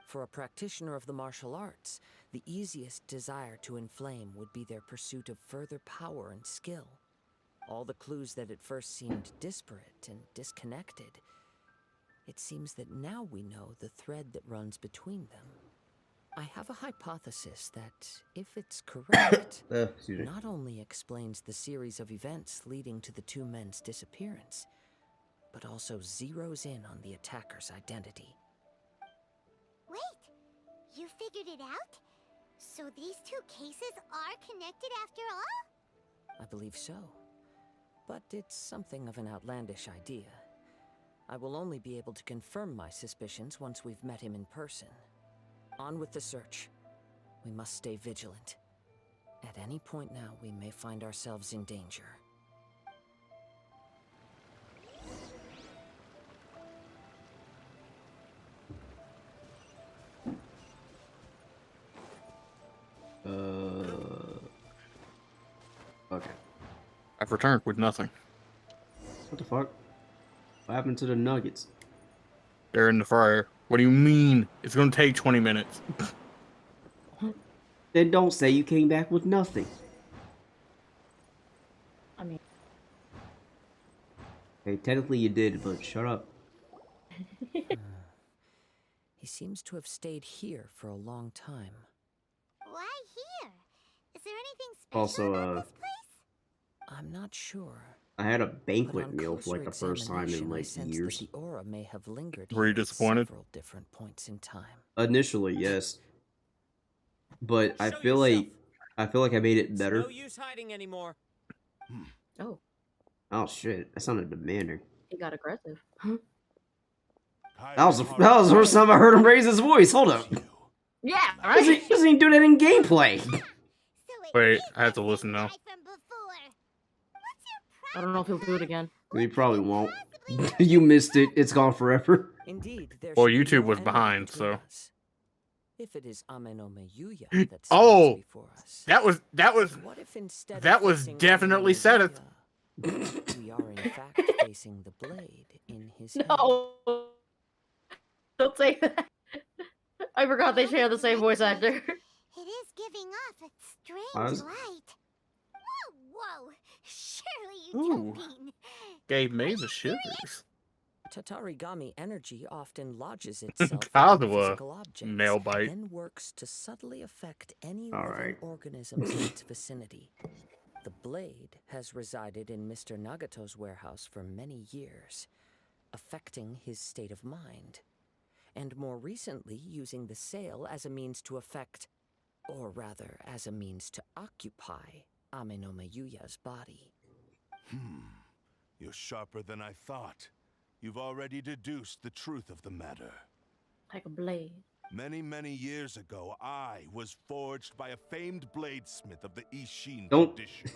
For a practitioner of the martial arts, the easiest desire to inflame would be their pursuit of further power and skill. All the clues that at first seemed disparate and disconnected, it seems that now we know the thread that runs between them. I have a hypothesis that, if it's correct, Excuse me. not only explains the series of events leading to the two men's disappearance, but also zeroes in on the attacker's identity. Wait, you figured it out? So these two cases are connected after all? I believe so. But it's something of an outlandish idea. I will only be able to confirm my suspicions once we've met him in person. On with the search. We must stay vigilant. At any point now, we may find ourselves in danger. Okay. I've returned with nothing. What the fuck? What happened to the nuggets? They're in the fryer. What do you mean? It's gonna take 20 minutes. Then don't say you came back with nothing. I mean, Okay, technically you did, but shut up. He seems to have stayed here for a long time. Why here? Is there anything special Also, about this place? I'm not sure. I had a But banquet on meal for like the closer first time in examination, I like sense years. that the aura may have lingered Were you here at disappointed? several different points in time. Initially, yes. But I Show feel yourself. like I made it better. No use hiding anymore. oh, Oh shit, that sounded demanding. he got aggressive. That was the first time I heard him raise his voice. Hold up. Yeah, He right? doesn't even do that in gameplay. So it Wait, is I have to that listen same now. guy from before. What's your I don't know if he'll do it again. He probably won't. Possibly You missed it. It's gone forever. Indeed, there Well, should be YouTube no was enmity behind, between so. us. If it is Amenome Yuya that stands Oh, before us. That was What if instead that of was facing definitely Amenome Seth. Yuya, we are in fact facing the blade in his hand? No, don't say that. I forgot they share the same voice actor. It is giving off a Why strange is- light. Whoa! Surely you Ooh. don't mean... Gave me the shivers. Tatarigami energy often lodges itself in Kazuha, physical objects, nail bite. then works to subtly affect any All living right. organisms in its vicinity. The blade has resided in Mr. Nagato's warehouse for many years, affecting his state of mind, and more recently using the sale as a means to affect, or rather as a means to occupy, Amenoma Yuya's body. You're sharper than I thought. You've already deduced the truth of the matter. Like a blade. Many, many years ago, I was forged by a famed bladesmith of the Ishin Don't- tradition.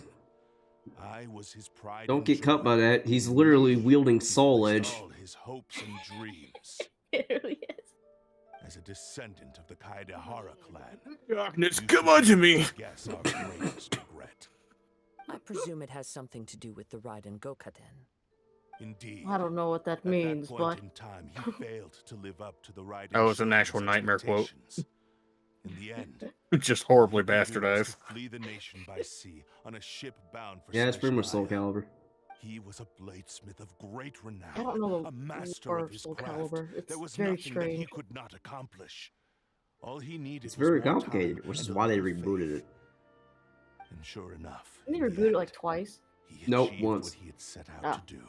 I was his pride Don't and get cut joy. by that. He's literally wielding Soul He Edge. placed all his hopes and dreams. It really is. As a descendant of the Kaidahara clan, Darkness, you come should on to me. guess our greatest regret. I presume it has something to do with the Raiden Gokaden. Indeed. I don't know what that means, At that but point in time, he failed to live up to the right. Oh, it's an actual nightmare quote. In the end, Just horribly he agrees bastardized. to flee the nation by sea on a ship bound for Yeah, it's pretty much Soul Snezhnaya. Calibur. He was a bladesmith of great renown, I don't know a the master lore of of his Soul craft. Calibur. There It's was very nothing that he strange. could not accomplish. All he needed It's was very more complicated, time which is and a why they little rebooted faith. it. And sure enough, Didn't in they the reboot it end, like twice? he Nope, achieved once. what he had set out Ah. to do.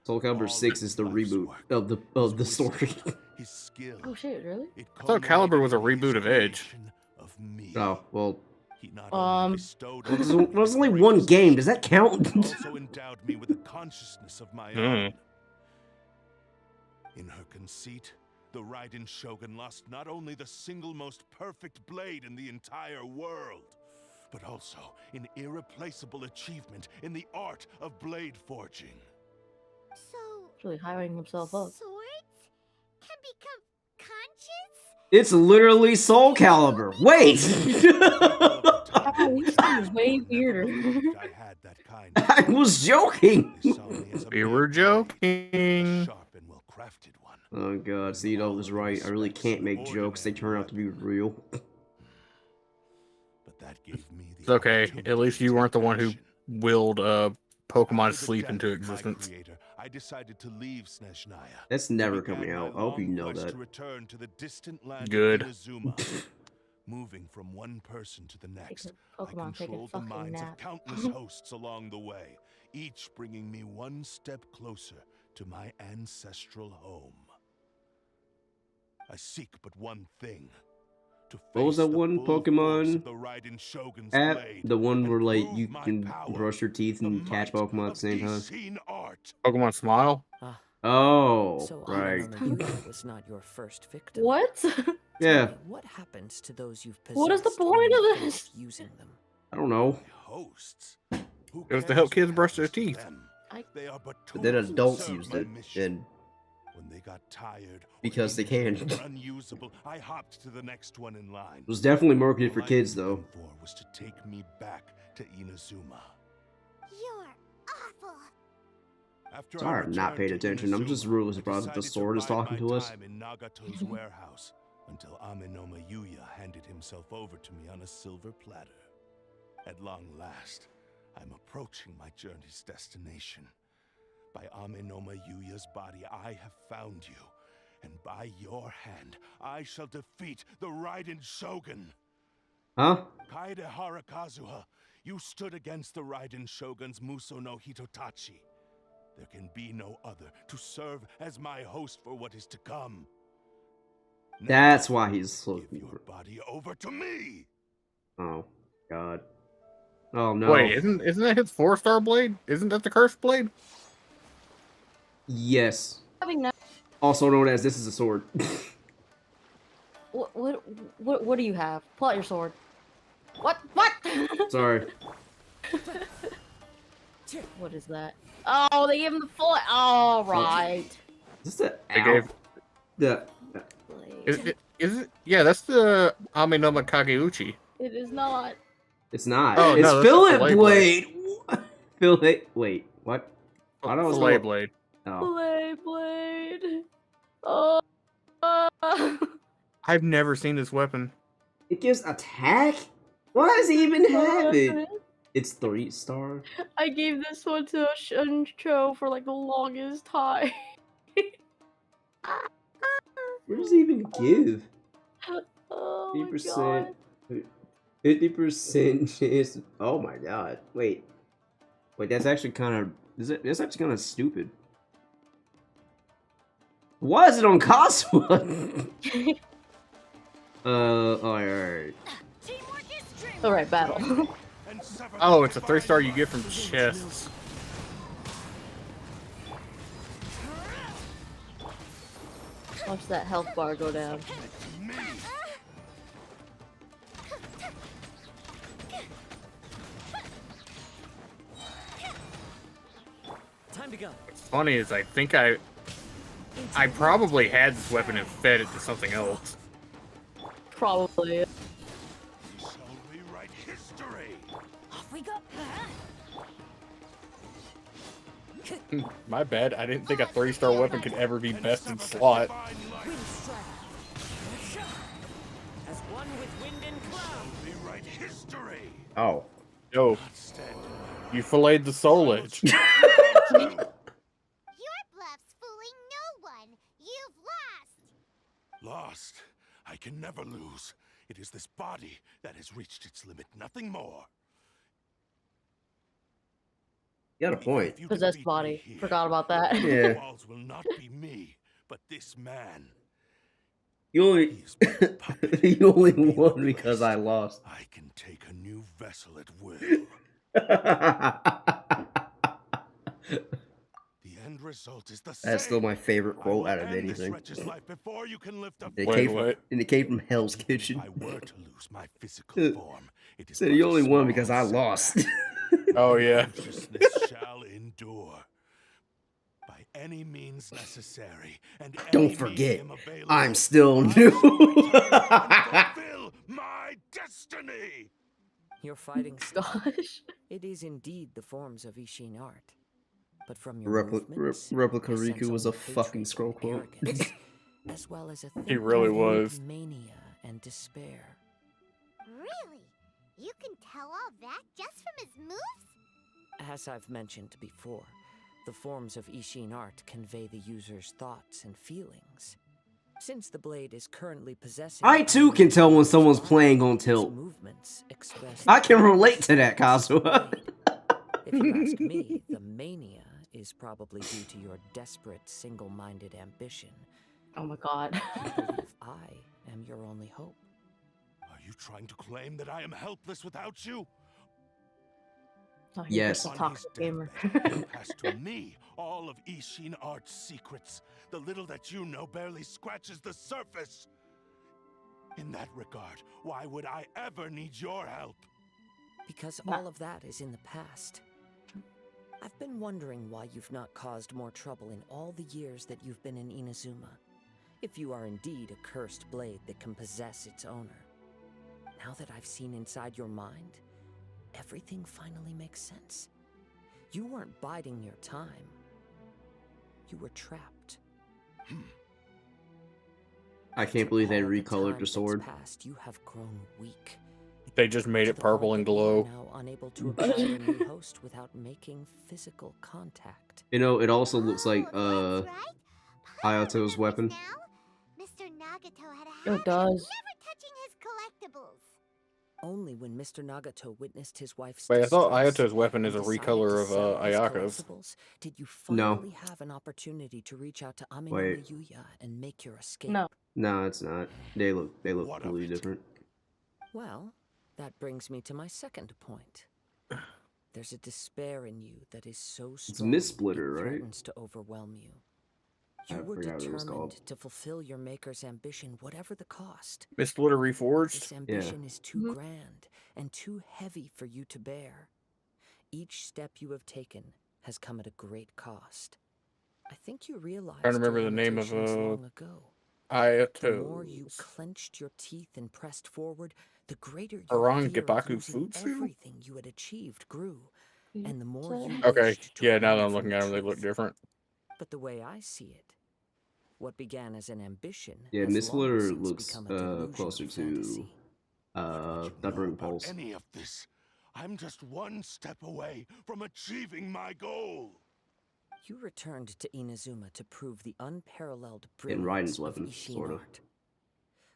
Soul Calibur All 6 is the life's reboot work, of the his story. wisdom, his skill. Oh shit, really? It I thought Calibur was a culminated in reboot his of Edge. creation of me. Oh, well, He not only bestowed on there's me there's the only greatest one game. Does that achievement, count? but also endowed me with a consciousness of my own. In her conceit, the Raiden Shogun lost not only the single most perfect blade in the entire world, but also an irreplaceable achievement in the art of blade forging. So, He's really hiring himself up. swords can become conscious? It's literally Soul Calibur. Wait! Oh, he seems way weirder. I had that kind I was joking! They saw me as a We mere were blade, a joking. sharp and well-crafted one. Oh god, Cedo was right. I really can't make jokes. They turn out to be real. But that gave me the It's okay. opportunity At least to you take weren't the one who action. willed Pokemon After the Sleep death into of my existence. creator, I decided to leave Snezhnaya. That's never Began coming my out. I hope you long know quest that. To return to the distant land Good. of Inazuma. Moving from one person to the next, I Pokemon take a controlled the fucking minds nap. of countless hosts along the way, each bringing me one step closer to my ancestral home. I seek but one thing. To What was face that the one full force Pokemon of the Raiden Shogun's app? blade The one and where like prove you my can power, brush your teeth the and catch might Pokemon at the of same time. Genshin art. Pokemon Smile? Ah, Oh, so right. Ameno Yuya was not your first victim. What? Tell Yeah, me, what happens to those you've possessed What is the when point you of finish this? using them? I don't know. Hosts. Who It was to cares help what kids brush their happens to teeth. them? I- They are but But then tools to adults serve used my it, mission. and When they got tired or because they can. injured or unusable, I hopped to the next one in line. it was definitely marketed for All I kids, needed though. them for was to take me back to Inazuma. You're awful. After Sorry, I I'm not paying returned to attention. I'm just Inazuma, really I surprised that the decided to sword is bide talking my to us. time in Nagato's warehouse until Amenoma Yuya handed himself over to me on a silver platter. At long last, I'm approaching my journey's destination. By Amenoma Yuya's body, I have found you, and by your hand, I shall defeat the Raiden Shogun. Huh? Kaede Harakazuha, you stood against the Raiden Shogun's Muso no Hitotachi. There can be no other to serve as my host for what is to come. Now, That's why he's so. give your body over to me. Oh, God. Oh no. Wait, isn't that his 4-star blade? Isn't that the cursed blade? Yes. Having that. Also known as this is a sword. What do you have? Pull out your sword. What? What? Sorry. What is that? Oh, they gave him the foot. All right. Is this the They gave. the Is it? Yeah, that's the Amenoma Kageuchi. It is not. It's not. Oh, it's no, that's fillet the fillet blade. Fillet. Wait, what? I thought it was Fillet the- blade. Oh. Blade. Oh. I've never seen this weapon. It gives attack? Why does he even have it? It's 3-star. I gave this one to Shuncho for like the longest time. What does he even give? Oh my 50%. god. 50% chance. Oh my god. Wait, that's actually kind of. That's actually kind of stupid. Why is it on Cosmo? Alright. Alright, battle. Oh, it's a 3-star you get from chests. Watch that health bar go down. Time to go. What's funny is I think I probably had this weapon and fed it to something else. Probably. We shall rewrite history. Off we go. My bad. I didn't think a 3-star weapon could ever be best in slot. As one with wind and cloud. Rewrite history. Oh. Yo, you filleted the soul edge. Your bluff's fooling no one. You've lost. Lost. I can never lose. It is this body that has reached its limit, nothing more. You got a point. If you Possessed defeat me body. here, Forgot about that. the Yeah. walls will not be me, but this man. You only He is but a puppet. you only Be won because I lost. I can take a new vessel at will. The end result is the same. That's still my favorite I quote will out of end this anything. wretch's life before you can lift a It Wait, came, what? and it came from Hell's Kitchen. If I were to lose my physical form, it is Said but you a only won small because I lost. setback. Oh, yeah. Consciousness shall endure. By any means necessary, and Don't any forget, medium available, I'm still I new. shall return and fulfill my destiny. Your fighting style. Gosh. It is indeed the forms of Ishin art. But from your movements, Replica I sense Riku was a only fucking hatred scroll and quote. arrogance, as well as a He really thin was. mania and despair. Really? You can tell all that just from his moves? As I've mentioned before, the forms of Ishin art convey the user's thoughts and feelings. Since the blade is currently possessing... I too can tell when someone's playing on its tilt. movements express I can the relate to that, purpose of the Kazuha. blade. If you ask me, the mania is probably due to your desperate, single-minded ambition. Oh my god. I believe I am your only hope. Are you trying to claim that I am helpless without you? Oh, he's Yes. just a On his toxic gamer. deathbed, you passed to me all of Ishin Art's secrets. The little that you know barely scratches the surface. In that regard, why would I ever need your help? Because Nah. all of that is in the past. I've been wondering why you've not caused more trouble in all the years that you've been in Inazuma. If you are indeed a cursed blade that can possess its owner. Now that I've seen inside your mind, everything finally makes sense. You weren't biding your time. You were trapped. I can't believe they All the recolored time the sword. that's passed, you have grown weak. They just made To it the purple point and that you are glow. now unable to acquire a new host without making physical contact. You know, it also looks like Oh, that's right. Papa Hayato's weapon. remembers now. Mr. Nagato had a It habit of does. never touching his collectibles. Only when Mr. Nagato witnessed his wife's Wait, I thought distress Ayato's weapon is and a decided recolor to of sell his Ayaka's. collectibles, did you No. finally have an opportunity to reach out to Aminoma Wait. Yuya and make your escape? No. No, it's not. They look What of completely it? different. Well, that brings me to my second point. There's a despair in you that is so strong Miss Splitter, it right? threatens to overwhelm you. You I were forgot what it was determined called. to fulfill your maker's ambition, whatever the cost. Miss Splitter This Reforged? ambition is too Mhm. grand and too heavy for you to bear. Each step you have taken has come at a great cost. I think you realized Trying to remember your the name of, limitations long ago. The more you Ayato's. clenched your teeth and pressed forward, the greater your Aran fear of Gibaku losing Futsu? everything you had achieved grew, and the more you Okay, wished to yeah, now run that I'm from looking the at them, they look truth. different. But the way I see it, what began as an ambition Yeah, has Miss long Splitter since looks become a delusional closer to fantasy. What would you Thundering know about Pulse. any of this? I'm just one step away from achieving my goal. You returned to Inazuma to prove the unparalleled Getting brilliance Raiden's of weapon, Ishin sort of. art.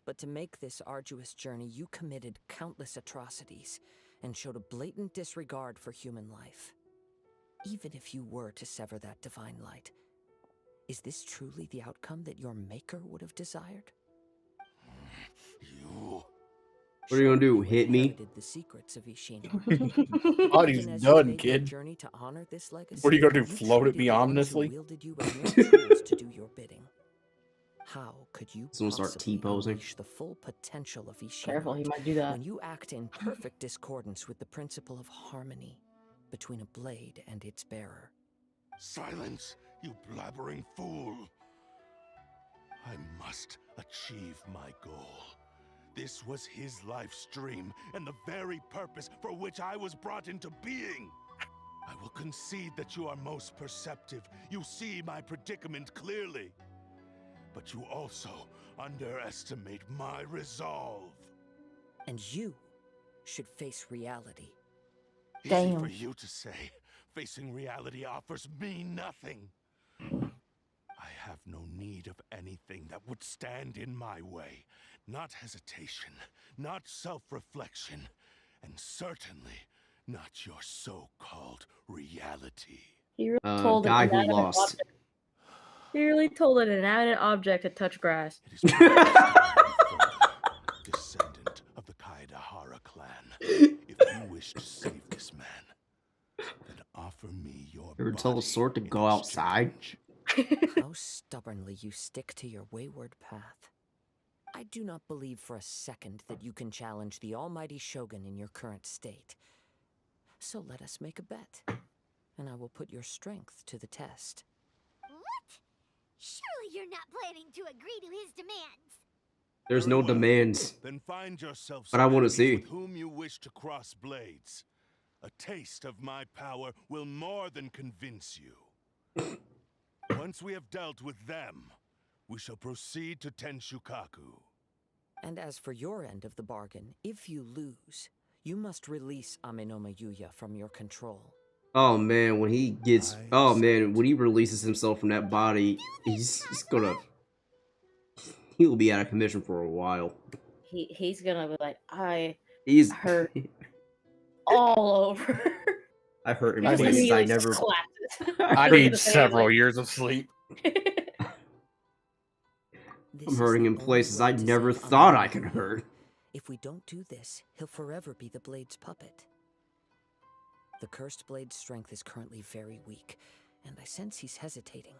But to make this arduous journey, you committed countless atrocities and showed a blatant disregard for human life. Even if you were to sever that divine light, is this truly the outcome that your maker would have desired? You. What are you gonna do, hit me? inherited the secrets of Ishin art. Body's Even as you done, made your kid. journey to honor this legacy, What are you gonna do, you float at treated me the ones who ominously? wielded you as mere tools to do your bidding. How could you Someone start possibly T-posing. unleash the full potential of Ishin Careful, he art might do that. when you act in perfect discordance with the principle of harmony between a blade and its bearer? Silence, you blabbering fool. I must achieve my goal. This was his life's dream and the very purpose for which I was brought into being. I will concede that you are most perceptive. You see my predicament clearly. But you also underestimate my resolve. And you should face reality. Easy for Damn. you to say. Facing reality offers me nothing. I have no need of anything that would stand in my way. Not hesitation, not self-reflection, and certainly not your so-called reality. He really told an Guy who inanimate lost. object. He really told an inanimate object to touch grass. It is descendant of the Kaedahara clan. If you wish to save this man, then offer me your Ever tell a body sword to in go outside? exchange. How stubbornly you stick to your wayward path. I do not believe for a second that you can challenge the almighty Shogun in your current state. So let us make a bet, and I will put your strength to the test. What? Surely you're not planning to agree to his demands. There's Very no well. demands. Then find yourself But I some wanna enemies see. with whom you wish to cross blades. A taste of my power will more than convince you. Once we have dealt with them, we shall proceed to Tenshukaku. And as for your end of the bargain, if you lose, you must release Amenoma Yuya from your control. Oh man, when he gets, oh man, when he releases himself from that body, he's gonna, he'll be out of commission for a while. He's gonna be like, I He's hurt all over. I hurt in He just places I immediately never. collapses. I Look at need the face, several like- years of sleep. I'm hurting in places I never thought I could hurt. If we don't do this, he'll forever be the Blade's puppet. The Cursed Blade's strength is currently very weak, and I sense he's hesitating.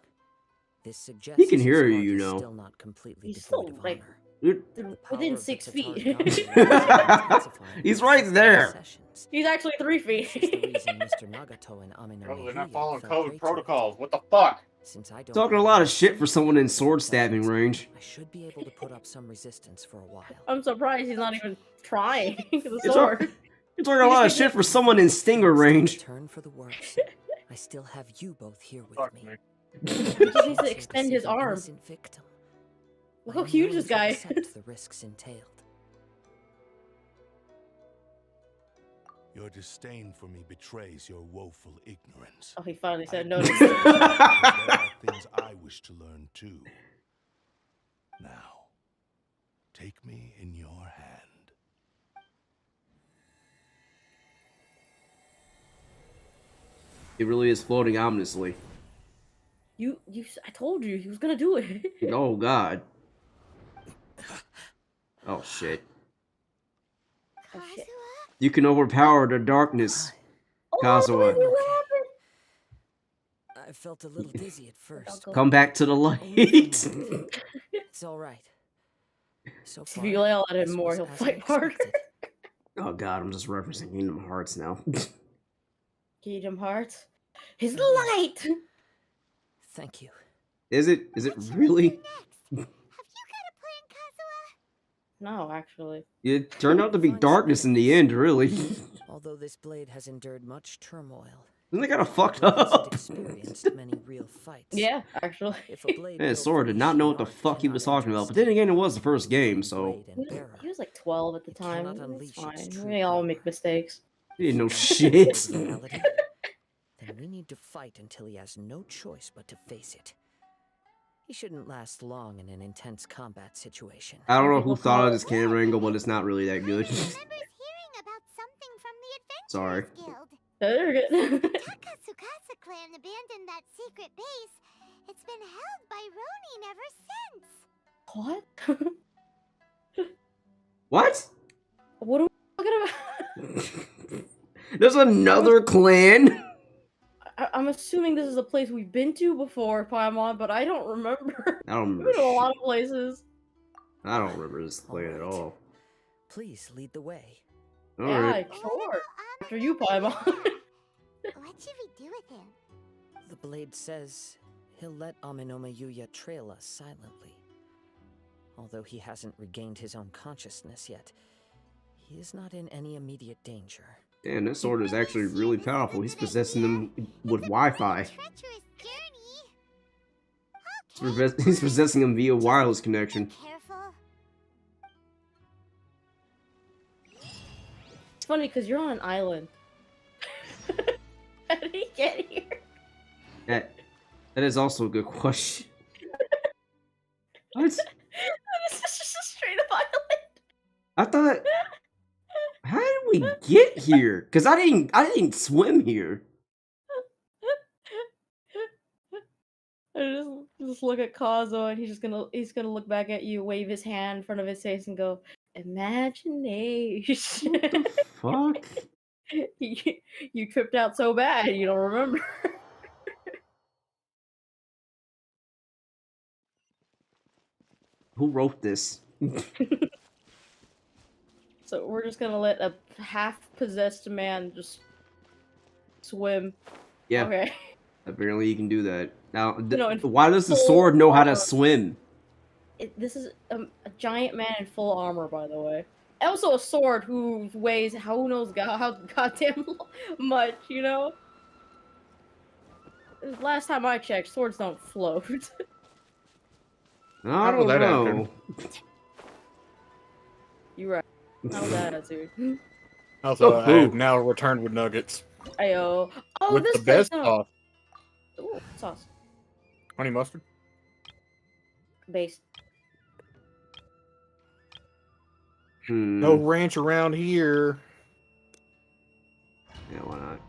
This suggests He can his hear you, heart you is know. Still not completely He's devoid still, of like, honor. Dude, The power within of the 6 feet. Tatari government is intensifying he's with right frequent there. sessions. He's actually 3 feet. This is the reason Mr. Nagato and Amenoma Bro, they're not Yuya following felt COVID great to it. protocols. What the fuck? Since I don't Talking a have lot the of shit for someone in same sword stabbing protections, range. I should be able to put up some resistance for a while. I'm surprised he's not even trying the It's sword. You're talking a lot of shit for someone in stinger range. Turn for the works. I still have you both here with Fuck me. me. He just needs to Also extend save his an arm. innocent victim. Look I how am huge willing this to guy accept the risks entailed. Your disdain for me betrays your woeful ignorance. Oh, he finally said I no. admit that there are things I wish to learn too. Now, take me in your hand. It really is floating ominously. I told you he was gonna do it. Oh god. Oh shit. Oh, shit. You can overpower the darkness, Kazuha. I felt a little dizzy at first. Come back to the light. It's all right. So If far, you yell at him this more, was he'll as I fight harder. expected. Oh god, I'm just referencing Kingdom Hearts now. Kingdom Hearts. His light. Thank you. Is it really? Have you got a plan, Kazuha? No, actually. It turned out to be darkness in the end, really. Although this blade has endured much turmoil, Isn't it kind of fucked it hasn't up? experienced many real fights. Yeah, actually. If a blade Man, built Sora for did not know what the Ishin fuck he cannot was talking endure about. But then again, it was the first game, so blade and He was, bearer, he was like 12 at the It time. cannot It's unleash fine. its true We all power. make mistakes. he didn't know If shit. that's reality, then we need to fight until he has no choice but to face it. He shouldn't last long in an intense combat situation. I don't know who thought of this camera angle, but it's not really that good. I remember hearing about something from the Sorry. Adventurers Guild. They're good. Takasukasa clan abandoned that secret base. It's been held by Ronin ever since. What? What? What are we talking about? There's another clan? I'm assuming this is a place we've been to before, Paimon, but I don't remember. I don't We've been to a remember lot shit. of places. I don't remember this clan at all. Please lead the way. Alright. Yeah, sure. After you, Paimon. What should we do with him? The blade says he'll let Amenoma Yuya trail us silently. Although he hasn't regained his own consciousness yet, he is not in any immediate danger. Damn, that sword is actually really powerful. He's possessing them with Wi-Fi. Treacherous journey. He's possessing them via wireless connection. Careful. It's funny because you're on an island. How did he get here? That is also a good question. What? This is just a straight up island. I thought. How did we get here? Cause I didn't swim here. Just look at Kazuo and he's gonna look back at you, wave his hand in front of his face, and go, "Imagination." What the fuck? You tripped out so bad you don't remember. Who wrote this? So we're just gonna let a half-possessed man just swim. Yeah. Okay. Apparently you can do that. Now, No, why does the full sword know how to armor. swim? This is a giant man in full armor, by the way. Also a sword who weighs who knows how goddamn much, you know? Last time I checked, swords don't float. I don't that know. You're right. How was that, dude? Also, Oh, I have now returned with nuggets. Ayo. Oh, With this the best no. sauce. Ooh, sauce. Honey mustard. Base. No ranch around here. Yeah, why not?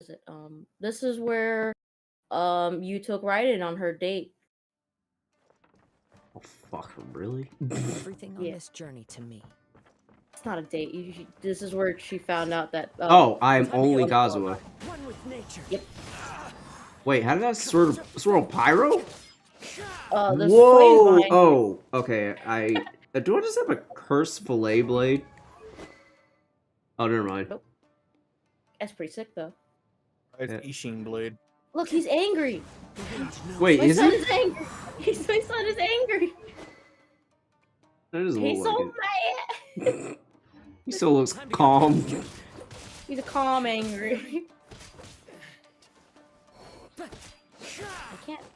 Is it, this is where you took Raiden on her date. Oh fuck, really? Everything on Yeah. this journey to me. It's not a date. This is where she found out that. Oh, I'm only Kazuha. One with nature. Yep. Wait, how did that swirl pyro? The flames Whoa! behind you. Oh, okay. Do I just have a cursed fillet blade? Oh, never mind. Nope. That's pretty sick, though. It's Yeah. Ishin blade. Look, he's angry. Wait, My is son he? is angry. My son is angry. That doesn't He's look so like mad. it. He still looks calm. He's a calm angry.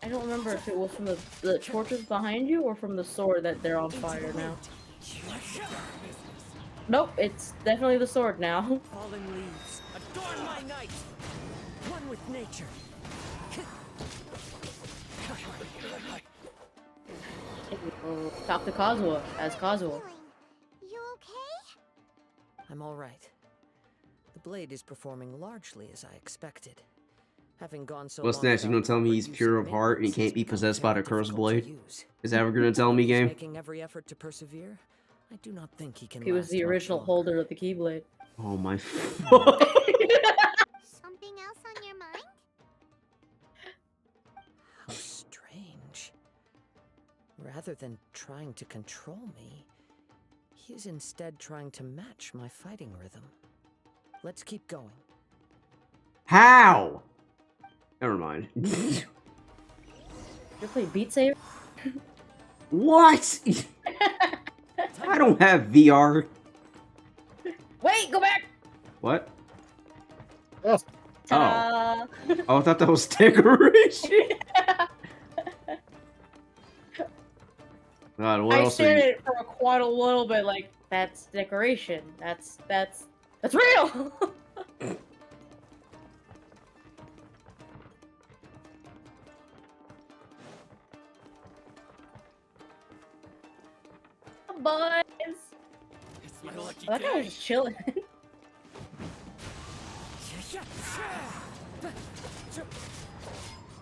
I don't remember if it was from the torches behind you or from the sword that they're on fire now. Nope, it's definitely the sword now. Fallen leaves, adorn my night. One with nature. Talk to Kazuha as Kazuha. You okay? I'm all right. The blade is performing largely as I expected. Having gone so What's long next? You without gonna tell me proper he's use pure of heart and he maintenance, can't be it's become possessed by the very cursed difficult to blade? use. Is that what you're gonna tell me, He's game? making every effort to persevere. I do not think he can. He was last the much original longer. holder of the Keyblade. Oh my fuck. Something else on your mind? How strange. Rather than trying to control me, he is instead trying to match my fighting rhythm. Let's keep going. How? Never mind. You play Beat Saber? What? I don't have VR. Wait, go back! What? Oh, Ta-da! Oh, I thought that was decoration. God, what I else are stared you? at it for quite a little bit, like, that's decoration. That's real! Boys! It's my lucky That guy was just chilling.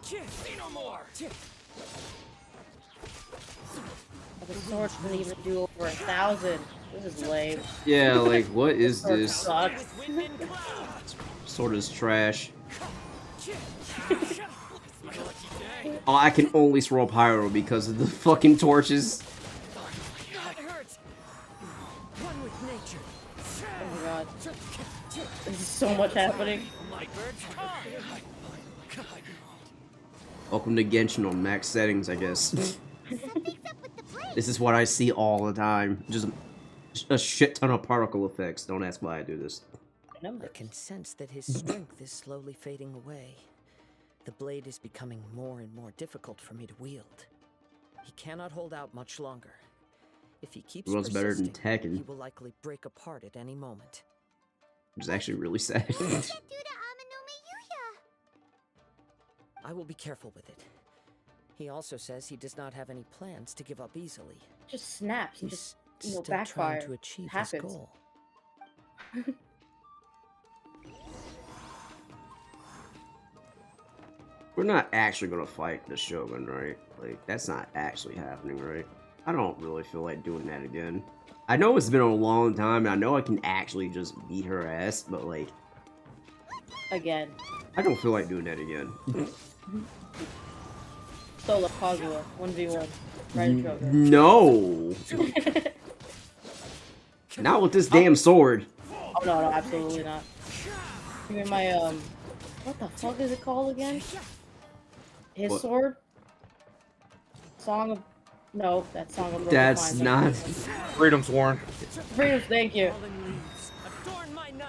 Say no more. The sword didn't even do over 1,000. This is lame. Yeah, like, what is Sword this? sucks. Sword is trash. Oh, I can only swirl pyro because of the fucking torches. One with nature. Oh my god. There's so much happening. Welcome to Genshin on max settings, I guess. This is what I see all the time. Just a shit ton of particle effects. Don't ask why I do this. I can sense that his strength is slowly fading away. The blade is becoming more and more difficult for me to wield. He cannot hold out much longer. If he keeps What's better than persisting, Tekken? he will likely break apart at any moment. Which is actually really sad. What did that do to Amanome Yuya? I will be careful with it. He also says he does not have any plans to give up easily. Just snaps. He's Just still backfire. trying to achieve Happens. his goal. We're not actually gonna fight the Shogun, right? Like, that's not actually happening, right? I don't really feel like doing that again. I know it's been a long time, and I know I can actually just beat her ass, but like... Again. I don't feel like doing that again. Solo Kazuha, 1v1. Right, Shogun. No! Not with this damn sword. Oh no, no, absolutely not. Give me my what the fuck is it called again? His What? sword? Song of... No, that's Song of... That's not... Freedom Sworn. Freedom, thank you.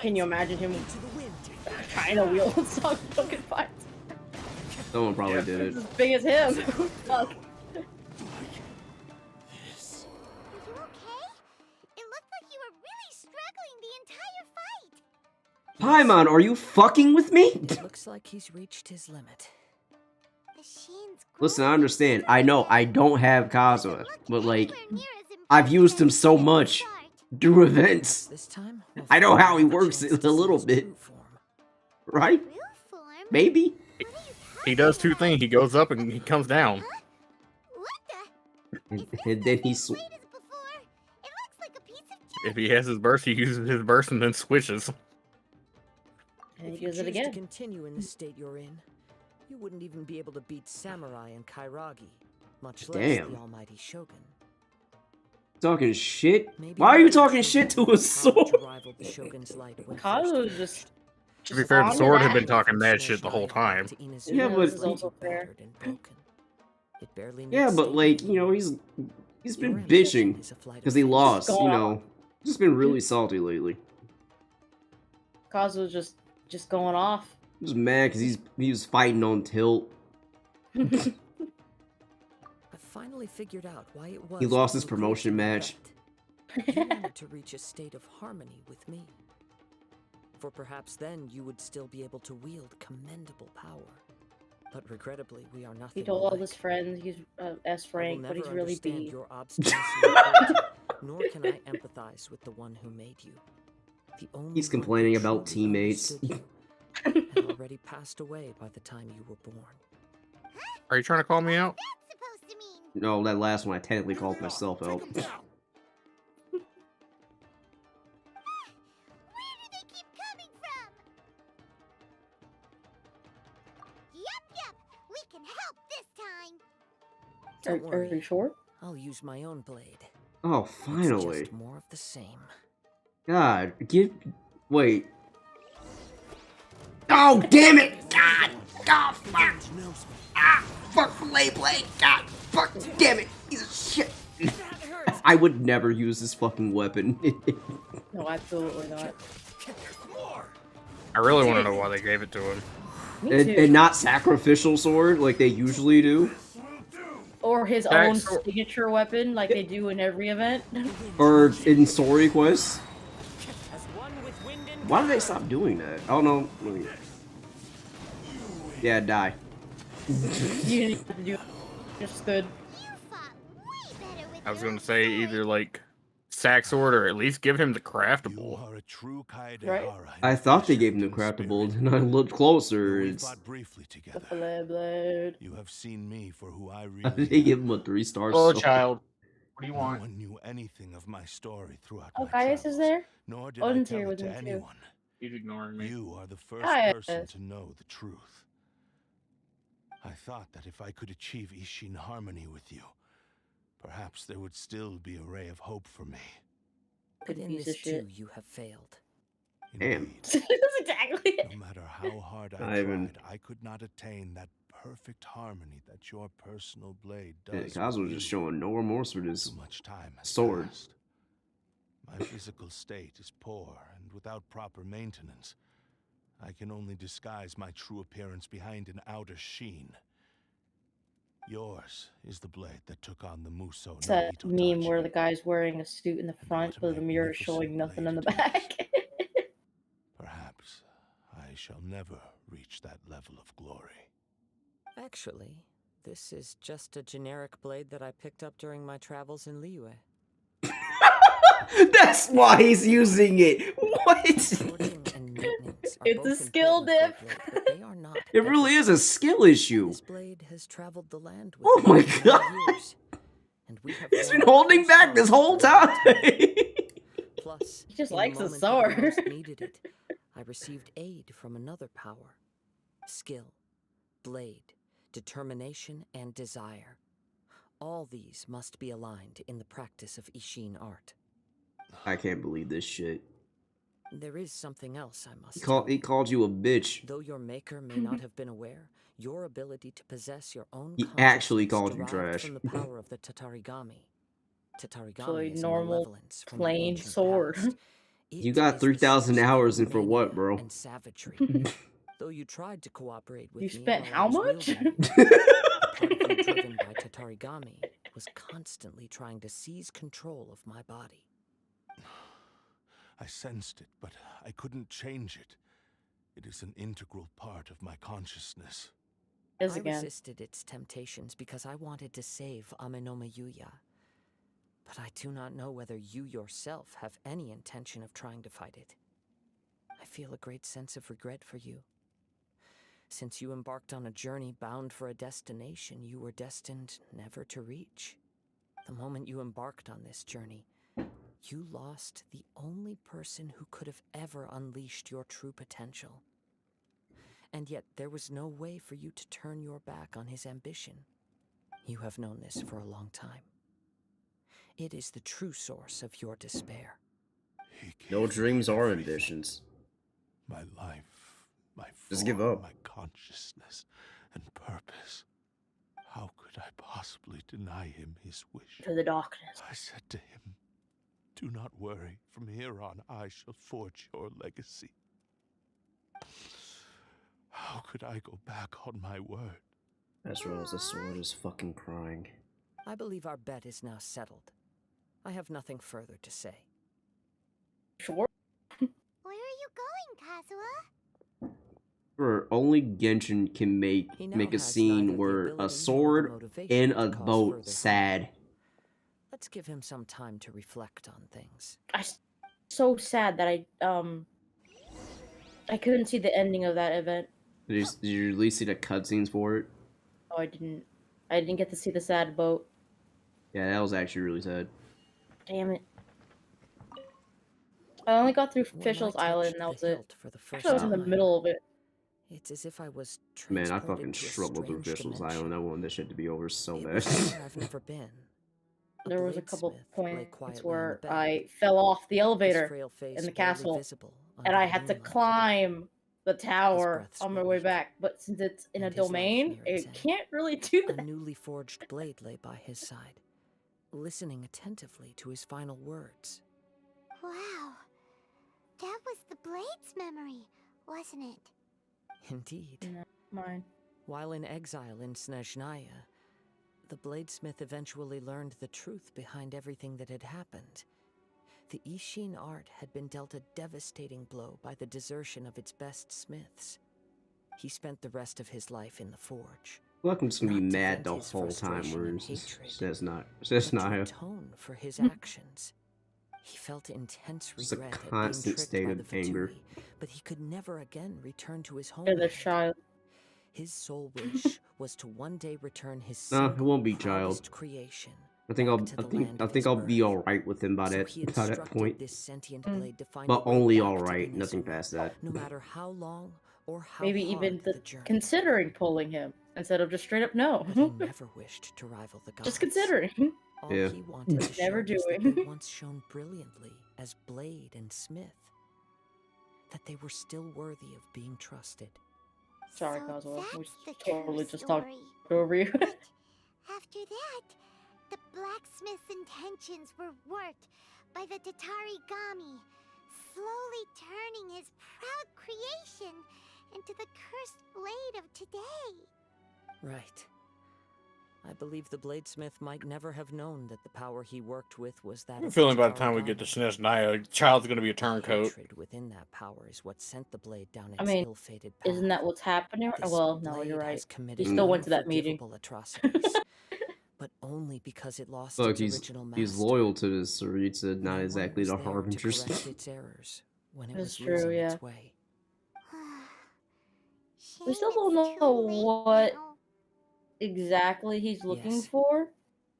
Can you imagine him trying to wield Song of Broken Pines? Someone probably did It's it. as big as him. Fuck. Are you okay? It looked like you were really struggling the entire fight. Paimon, are you fucking with me? It looks like he's reached his limit. The Shin's Listen, I growing understand. I know I don't have Kazuha, but like, anywhere near as I've used him impressive so as much at the start. through events. This time, we'll I know finally how he have a works chance it to a see little his bit. true form. Right? Real form? Maybe? What are you He talking does two about? things. He goes up and he comes down. What the? And, Is this and the then same he's... blade as before? It looks like a piece of If he has his burst, he uses his burst and then switches. And If he you does it choose to again. continue in the state you're in, you wouldn't even be able to beat Samurai and Kairagi, much less Damn. the almighty Shogun. Talking shit? Maybe Why are you the talking Shogun shit to will a have power to sword? rival the Shogun's light when Kazuha first just... To be fair, the on sword had that. been talking mad shit the whole time. Yeah, but- This is also fair. It barely Yeah, needs but like, you know, stability. he's Your been ambition bitching is a flight of because he fancy. lost, Go you on. know. Just been really salty lately. Kazuha's just going off. He was mad because he was fighting on tilt. I finally figured out why it was He lost that his you promotion agreed to match. elect. You wanted to reach a state of harmony with me. For perhaps then you would still be able to wield commendable power. But regrettably, we are nothing He told all alike. his friends he's S I will rank, but he's never really understand B. your obstinacy and cruelty, nor can I empathize with the one who made you. The only He's one who complaining about truly teammates. understood you had already passed away by the time you were born. Are you trying to call me out? That's supposed to mean? No, that last one I technically called myself out. Where do they keep coming from? Yup, we can help this time. Don't Are you worry, sure? I'll use my own blade. Oh, It's finally. just more of the same. God, wait. Oh, damn it! God! God, fuck! Ah, fuck Blade! God, fuck, damn it! He's a shit! I would never use this fucking weapon. No, absolutely not. I really want to know why they gave it to him. Me too. and not sacrificial sword like they usually do. Or his own signature weapon, like they do in every event. Or in story quests. As one with wind and Why did they stop doing that? I don't know. Yeah, die. You didn't have to do it. Just stood. You fought way better with I was your going to say blade. either like sack sword or at least give him the You craftable. are a true Right. Kaedehara in I thought they flesh gave him the and craftable, spirit. and I looked closer. Though we It's fought briefly The together. fillet blade. You have seen me for who I really they am. gave him a 3-star. Oh, sword. child. What do you No want? one knew anything of my story throughout Oh, my Gaius travels, is there? nor did I Odin's tell here it with to me too. anyone. He's ignoring me. You are the first Gaius. person to know the truth. I thought that if I could achieve Ishin harmony with you, perhaps there would still be a ray of hope for me. But Good in piece this of shit. too, you have failed. Damn. Indeed, That's exactly it. no matter how hard I Ivan. tried, I could not attain that perfect harmony that your personal blade Yeah, does. Kazuha with was just you. showing no remorse for this. Too much time has sword. passed. My physical state is poor, and without proper maintenance, I can only disguise my true appearance behind an outer sheen. Yours is the blade that took on the Muso It's no that meme where the Itotachi. guy's wearing a suit in the And front, what a but the mirror is showing magnificent nothing in the blade it back. Perhaps I shall never reach that level of glory. Actually, this is just a generic blade that I picked up during my travels in Liyue. That's why he's using it. What? Forging and maintenance are It's a both skill important for a dip. blade, but they are not It really is a effortless. skill issue. This blade has traveled the land with Oh me my for god. many years, and we have He's been formed holding close back this bonds whole during that time. Plus, He just in likes the a moment that we sword. most needed it, I received aid from another power: skill, blade, determination, and desire. All these must be aligned in the practice of Ishin art. I can't believe this shit. There is something else I must He tell you. called you a bitch. Though your maker may not have been aware, your ability to possess your own He actually consciousness called you derived trash. from the power of the Tatarigami. Actually, Tatarigami is a normal, malevolence from the plain ancient sword. past. You It got is the 3,000 source of hours your in for what, mania bro? and savagery. Though you tried to cooperate with You me spent while how I was much? wielding you, the part of you driven by Tatarigami was constantly trying to seize control of my body. I sensed it, but I couldn't change it. It is an integral part of my consciousness. I Again. resisted its temptations because I wanted to save Amenoma Yuya. But I do not know whether you yourself have any intention of trying to fight it. I feel a great sense of regret for you. Since you embarked on a journey bound for a destination you were destined never to reach. The moment you embarked on this journey, you lost the only person who could have ever unleashed your true potential. And yet there was no way for you to turn your back on his ambition. You have known this for a long time. It is the true source of your despair. No dreams or ambitions. My life, my Just give form, up. my consciousness and purpose. How could I possibly deny him his wish? To the darkness. I said to him, "Do not worry. From here on, I shall forge your legacy." How could I go back on my word? As well as the sword is fucking crying. I believe our bet is now settled. I have nothing further to say. Sure. Where are you going, Kazuha? Where only Genshin can make He now a has scene neither the where ability nor a the sword motivation and a to cause boat further sad. harm. Let's give him some time to reflect on things. So sad that I couldn't see the ending of that event. Did you at least see the cutscenes for it? Oh, I didn't. I didn't get to see the sad boat. Yeah, that was actually really sad. Damn it. I only got through When Fischl's I Island, and touched that the was it. hilt for the first Actually, I was in the time, middle of it. it's as if I was Man, I transported fucking to a struggled through strange Fischl's dimension. Island. I wanted this shit to be over so It bad. was somewhere I've never been. There was a couple bladesmith lay points quietly on where the bed, I fell off the his elevator frail face in the barely castle, visible and under I the had to moonlight. climb the tower breaths on were my way weak, back. But since it's in a and his life domain, near its it end. can't really do A that. newly forged blade lay by his side, listening attentively to his final words. Wow. That was the Blade's memory, wasn't it? Indeed. No, mine. While in exile in Snezhnaya, the bladesmith eventually learned the truth behind everything that had happened. The Ishin art had been dealt a devastating blow by the desertion of its best smiths. He spent the rest of his life in the forge. Welcome's gonna be Not to mad vent the his whole time frustration where and it hatred, says not. but to atone for his actions. He felt intense Just a regret at being constant tricked state by of the anger. Fatui, but he could never again return to his They're the homeland. child. His sole wish was to one day return his Nah, it single won't be child. proudest creation. I think back to the land of his I'll be birth. alright with him by So that he by that instructed point. this sentient blade to find But a way only back to alright, nothing Inazuma, past that. no matter how long or how Maybe hard even the journey. considering pulling him instead of just straight up no. But he never wished to rival the gods. Just considering. All Yeah. he wanted to show Never was that doing. they once shone brilliantly as blade and smith. That they were still worthy of being trusted. Sorry, So Kazuha. We that's the totally true just talked story. over you. But after that, the blacksmith's intentions were warped by the Tatarigami, slowly turning his proud creation into the cursed blade of today. Right. I believe the bladesmith might never have known that the power he worked with was that I'm of feeling the by the time we get to Tatarigami. SNES Naya, a child's gonna be a turncoat. Hatred within that power is what sent the blade down I its mean, ill-fated path. isn't that what's happening? This Well, no, blade you're right. has He committed still went to that meeting. unforgivable atrocities, but only because it lost Look, its original master. he's loyal to this Tsaritsa, not No one exactly was the there to harbingers. correct its errors when it That's was true, losing yeah. its way. We still Shame don't it's know too late what now. exactly he's looking Yes, for,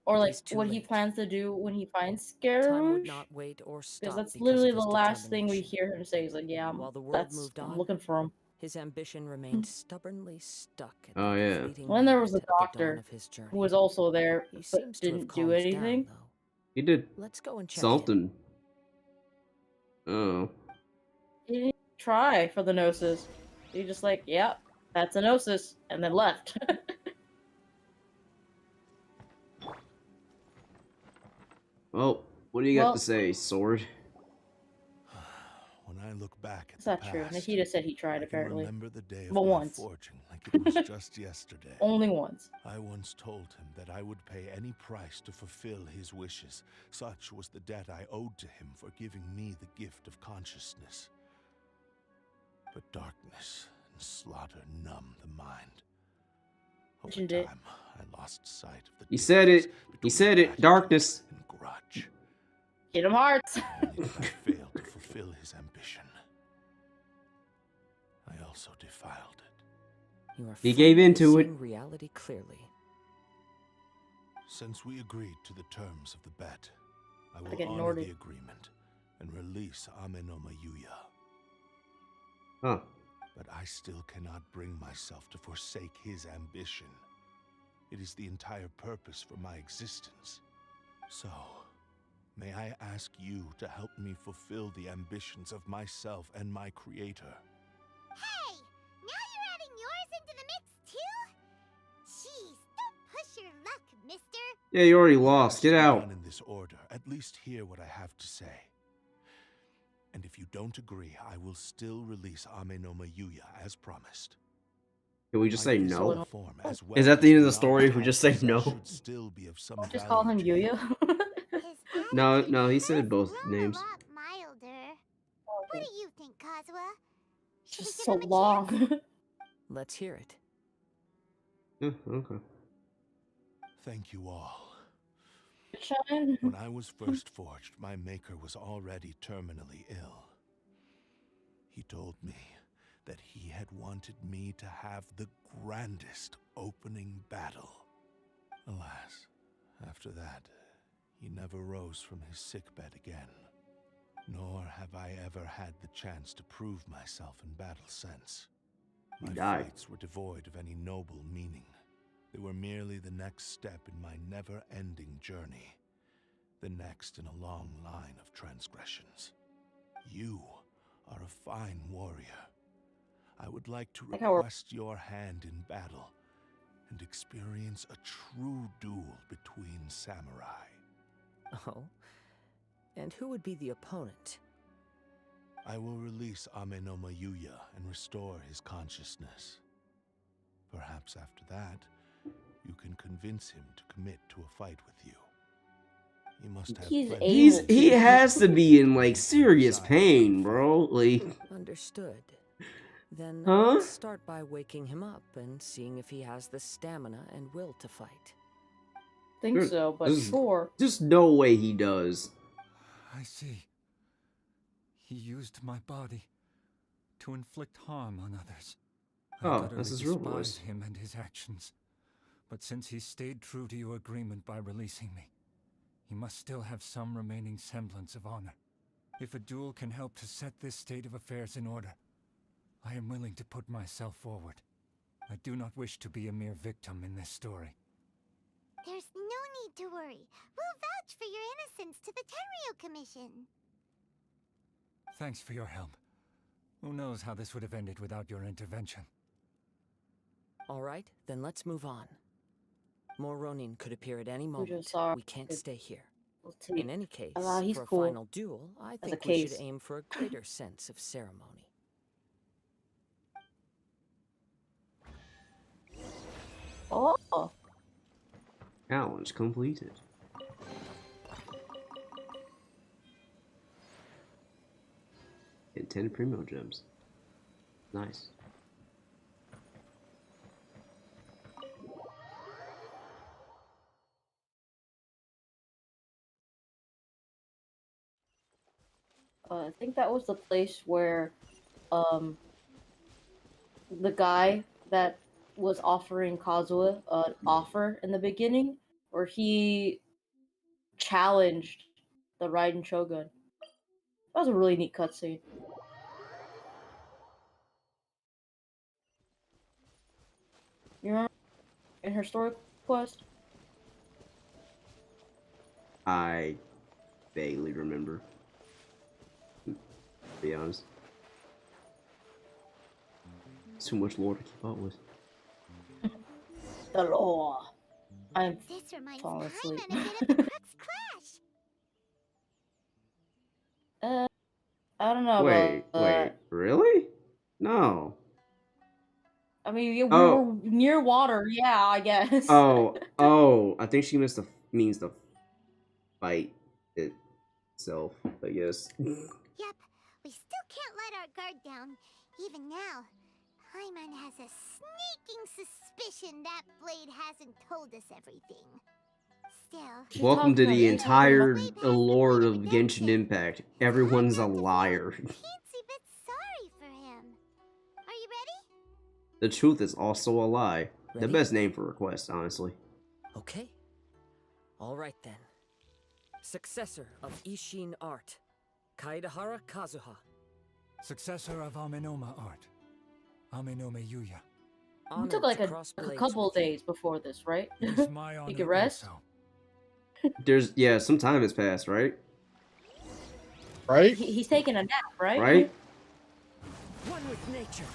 or it like is too what he late. plans to do when he finds Time would Scaramouche. not wait or Because stop that's because literally of the his last thing we determination. hear him say. He's like, "Yeah, While the world moved I'm on, looking for him." his ambition remained stubbornly stuck at Oh, that yeah. fleeting And then there was moment the at the dawn doctor of his journey. who was also there He but seems to have didn't do calmed anything. down, though. He did Let's go and check in. something. Oh. He didn't try for the gnosis. He just like, "Yep, that's a gnosis," and then left. Well, what do you got Well- to say, Sword? When I look back at It's the not true. past, Nikita said he tried, I can apparently. remember the day of But my once. forging like it was just yesterday. Only once. I once told him that I would pay any price to fulfill his wishes. Such was the debt I owed to him for giving me the gift of consciousness. But darkness and slaughter numb the mind. Over Mentioned it. time, I lost sight of the He said it. difference He between said it. gratitude Darkness. and grudge. Get him hearts. Not only did I fail to fulfill his ambition, I also defiled it. You are He gave finally into it. seeing reality clearly. Since we agreed to the terms of the bet, I will get honor Nordy. the agreement and release Amenoma Yuya. Huh. But I still cannot bring myself to forsake his ambition. It is the entire purpose for my existence. So, may I ask you to help me fulfill the ambitions of myself and my creator? Hey! Now you're adding yours into the mix, too? Jeez, don't push your luck, mister. Yeah, you already If it lost. has Get to be out. done in this order, at least hear what I have to say. And if you don't agree, I will still release Amenoma Yuya as promised. Can we just My say physical no? form, as well Is that the as end of the story if we knowledge just I say no? possess should still be of some Just call him value to you. Yuya. His No, attitude no, he said has both grown names. a lot milder. What do you think, Kazuha? Should we Just give so him a chance? long. Let's hear it. Yeah, okay. Thank you all. Shine. When I was first forged, my maker was already terminally ill. He told me that he had wanted me to have the grandest opening battle. Alas, after that, he never rose from his sickbed again. Nor have I ever had the chance to prove myself in battle since. He My died. fights were devoid of any noble meaning. They were merely the next step in my never-ending journey. The next in a long line of transgressions. You are a fine warrior. I would like to Like how we're- request your hand in battle and experience a true duel between samurai. Oh? And who would be the opponent? I will release Amenoma Yuya and restore his consciousness. Perhaps after that, you can convince him to commit to a fight with you. He must have He's plenty able of He to. has to be in like serious pain, bro. Like, Understood. Then Huh? let's start by waking him up and seeing if he has the stamina and will to fight. Think Good. so, but This is- sure. there's no way he does. I see. He used my body to inflict harm on others. I Oh, utterly that's his real despise voice. him and his actions. But since he stayed true to your agreement by releasing me, he must still have some remaining semblance of honor. If a duel can help to set this state of affairs in order, I am willing to put myself forward. I do not wish to be a mere victim in this story. There's no need to worry. We'll vouch for your innocence to the Tenryo Commission. Thanks for your help. Who knows how this would have ended without your intervention. All right, then let's move on. More Ronin could appear at any We moment. just saw We can't it. stay here. Let's see. In any case, He's for a cool. final duel, I As a think we should case. aim for a greater sense of ceremony. Oh, Challenge completed. And 10 primo gems. Nice. I think that was the place where, the guy that was offering Kazuha an offer in the beginning, where he challenged the Raiden Shogun. That was a really neat cutscene. You remember in her story quest? I vaguely remember. To be honest. Too much lore to keep up with. The law. I'm This reminds falling asleep. Paimon a bit of the Crux Clash. I don't know Wait, about wait, really? No. I mean, we Oh. were near water, yeah, I guess. Oh, I think she means the fight itself, I guess. Yep, we still can't let our guard down. Even now, Paimon has a sneaking suspicion that Blade hasn't told us everything. Still, Welcome to the entire Blade has lore of completed Genshin redemption. Impact. Everyone's a Hard not to feel liar. a teensy bit sorry for him. Are you ready? The truth is also a lie. The Ready? best name for a quest, honestly. Okay. All right then. Successor of Ishin art, Kaidahara Kazuha. Successor of Amenoma art, Amenoma Yuya. We Honored took like to a cross blades couple with you. days before this, right? It is my honor You can rest? also. Yeah, some time has passed, right? Right? He's taking a nap, right? Right? One with nature.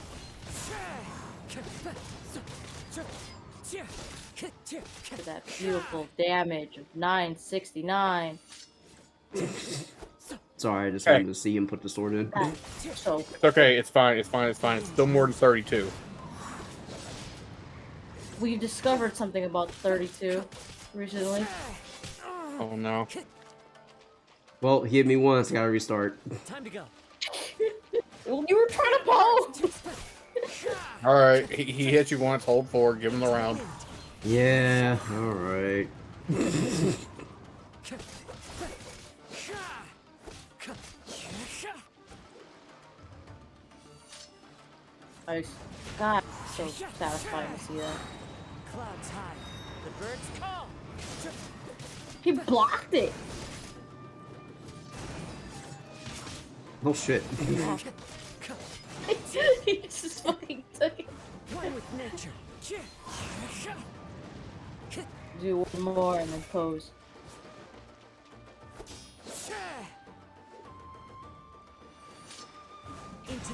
That beautiful damage of 969. Sorry, I just Hey. wanted to see him put the sword in. That's so It's okay. It's fine. It's fine. It's fine. It's still more than 32. we discovered something about 32 recently. Oh no. Well, he hit me once, gotta restart. Time to go. Well, you were trying to pose! All right. He hit you once. Hold forward. Give him the round. Yeah, alright. Nice. God, so satisfying to see that. Clouds high. The birds call. He blocked it! Oh shit. He just fucking took it. One with nature. Do one more and then pose.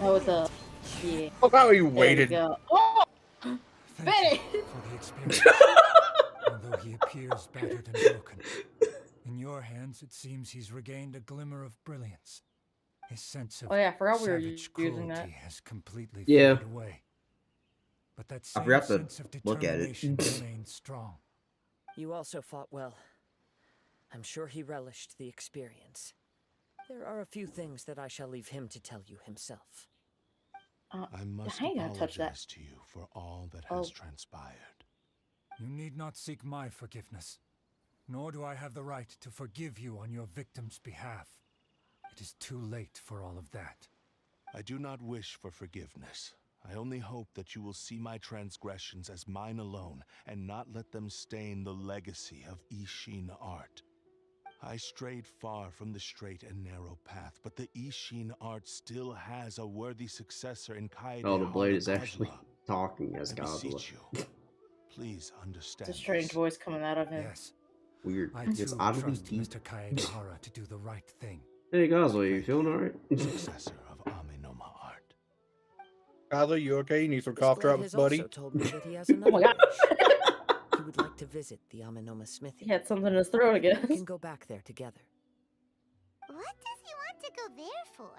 Oh, with the... Yeah. Look how he There we waited. go. Oh! Thank you Finish! for the experience. Although he appears battered and broken, in your hands it seems he's regained a glimmer of brilliance. His sense of Oh yeah, I forgot we were savage using that. cruelty has completely Yeah. faded away. But that I same forgot to sense of look at it. determination remains strong. You also fought well. I'm sure he relished the experience. There are a few things that I shall leave him to tell you himself. I must I ain't gonna touch that. apologize to you for all that has Oh. transpired. You need not seek my forgiveness, nor do I have the right to forgive you on your victim's behalf. It is too late for all of that. I do not wish for forgiveness. I only hope that you will see my transgressions as mine alone and not let them stain the legacy of Ishin art. I strayed far from the straight and narrow path, but the Ishin art still has a worthy successor in Kaede. Oh, the blade is actually talking as I Kazuha. beseech you, please understand. It's a strange this. voice coming out of him. Yes, Weird. I It's too oddly trust deep. Mr. Kaedehara to do the right thing. Hey Kazuha, you feeling alright? Successor of Amenoma art. Kazu, you okay? You need some This cough blade drops, has buddy? also told me that he has another my God. wish. He would like to visit the Amenoma smithy. He had something in his throat, I guess. We can go back there together. What does he want to go there for?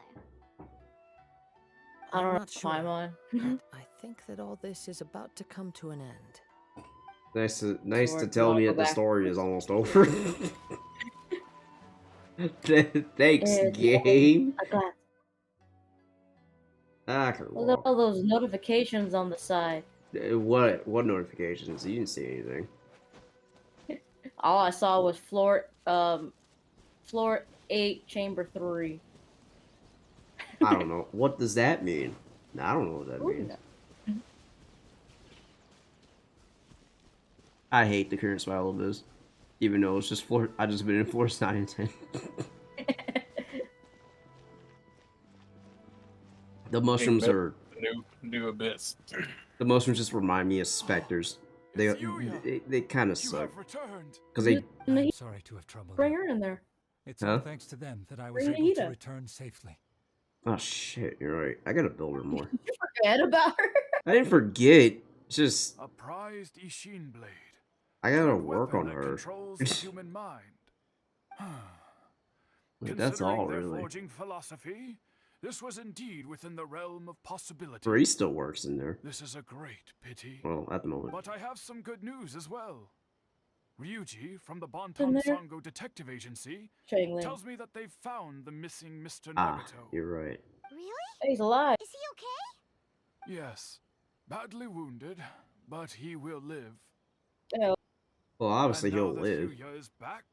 I don't I'm know. not sure, Timeline. but I think that all this is about to come to an end. Nice to Or tell wanna me go that the back? story is almost over. Thanks, Yeah, game. I got. I can Look at walk. all those notifications on the side. What notifications? You didn't see anything. All I saw was floor 8, chamber 3. I don't know. What does that mean? I don't know what that Ooh, means. I hate the current style of this. Even though it's just floor, I just been in floors 9 and 10. The mushrooms are new abyss. the mushrooms just remind me of specters. They It's Yuya. they kind of You suck have returned. because they I'm sorry to have troubled Bring you. her in there. It's Huh? all thanks to them that I was Bring able to Nita. return safely. oh shit, you're right. I gotta build her more. You forget about her. I didn't forget. It's just A prized Ishin blade. I gotta Good work on weapon that her. controls the human mind. Like, that's all, Considering their really. forging philosophy, this was indeed within the realm of possibility. Bree still works in there. This is a great pity. Well, at the moment. But I have some good news as well. Ryuji from the In Bonton there? Sango Detective Agency Shangling. tells me that they've found the missing Mr. Ah, Nagato. you're right. Really? He's alive. Is he okay? Yes, badly wounded, but he will live. Yeah. Well, obviously And now he'll that live. Yuya is back,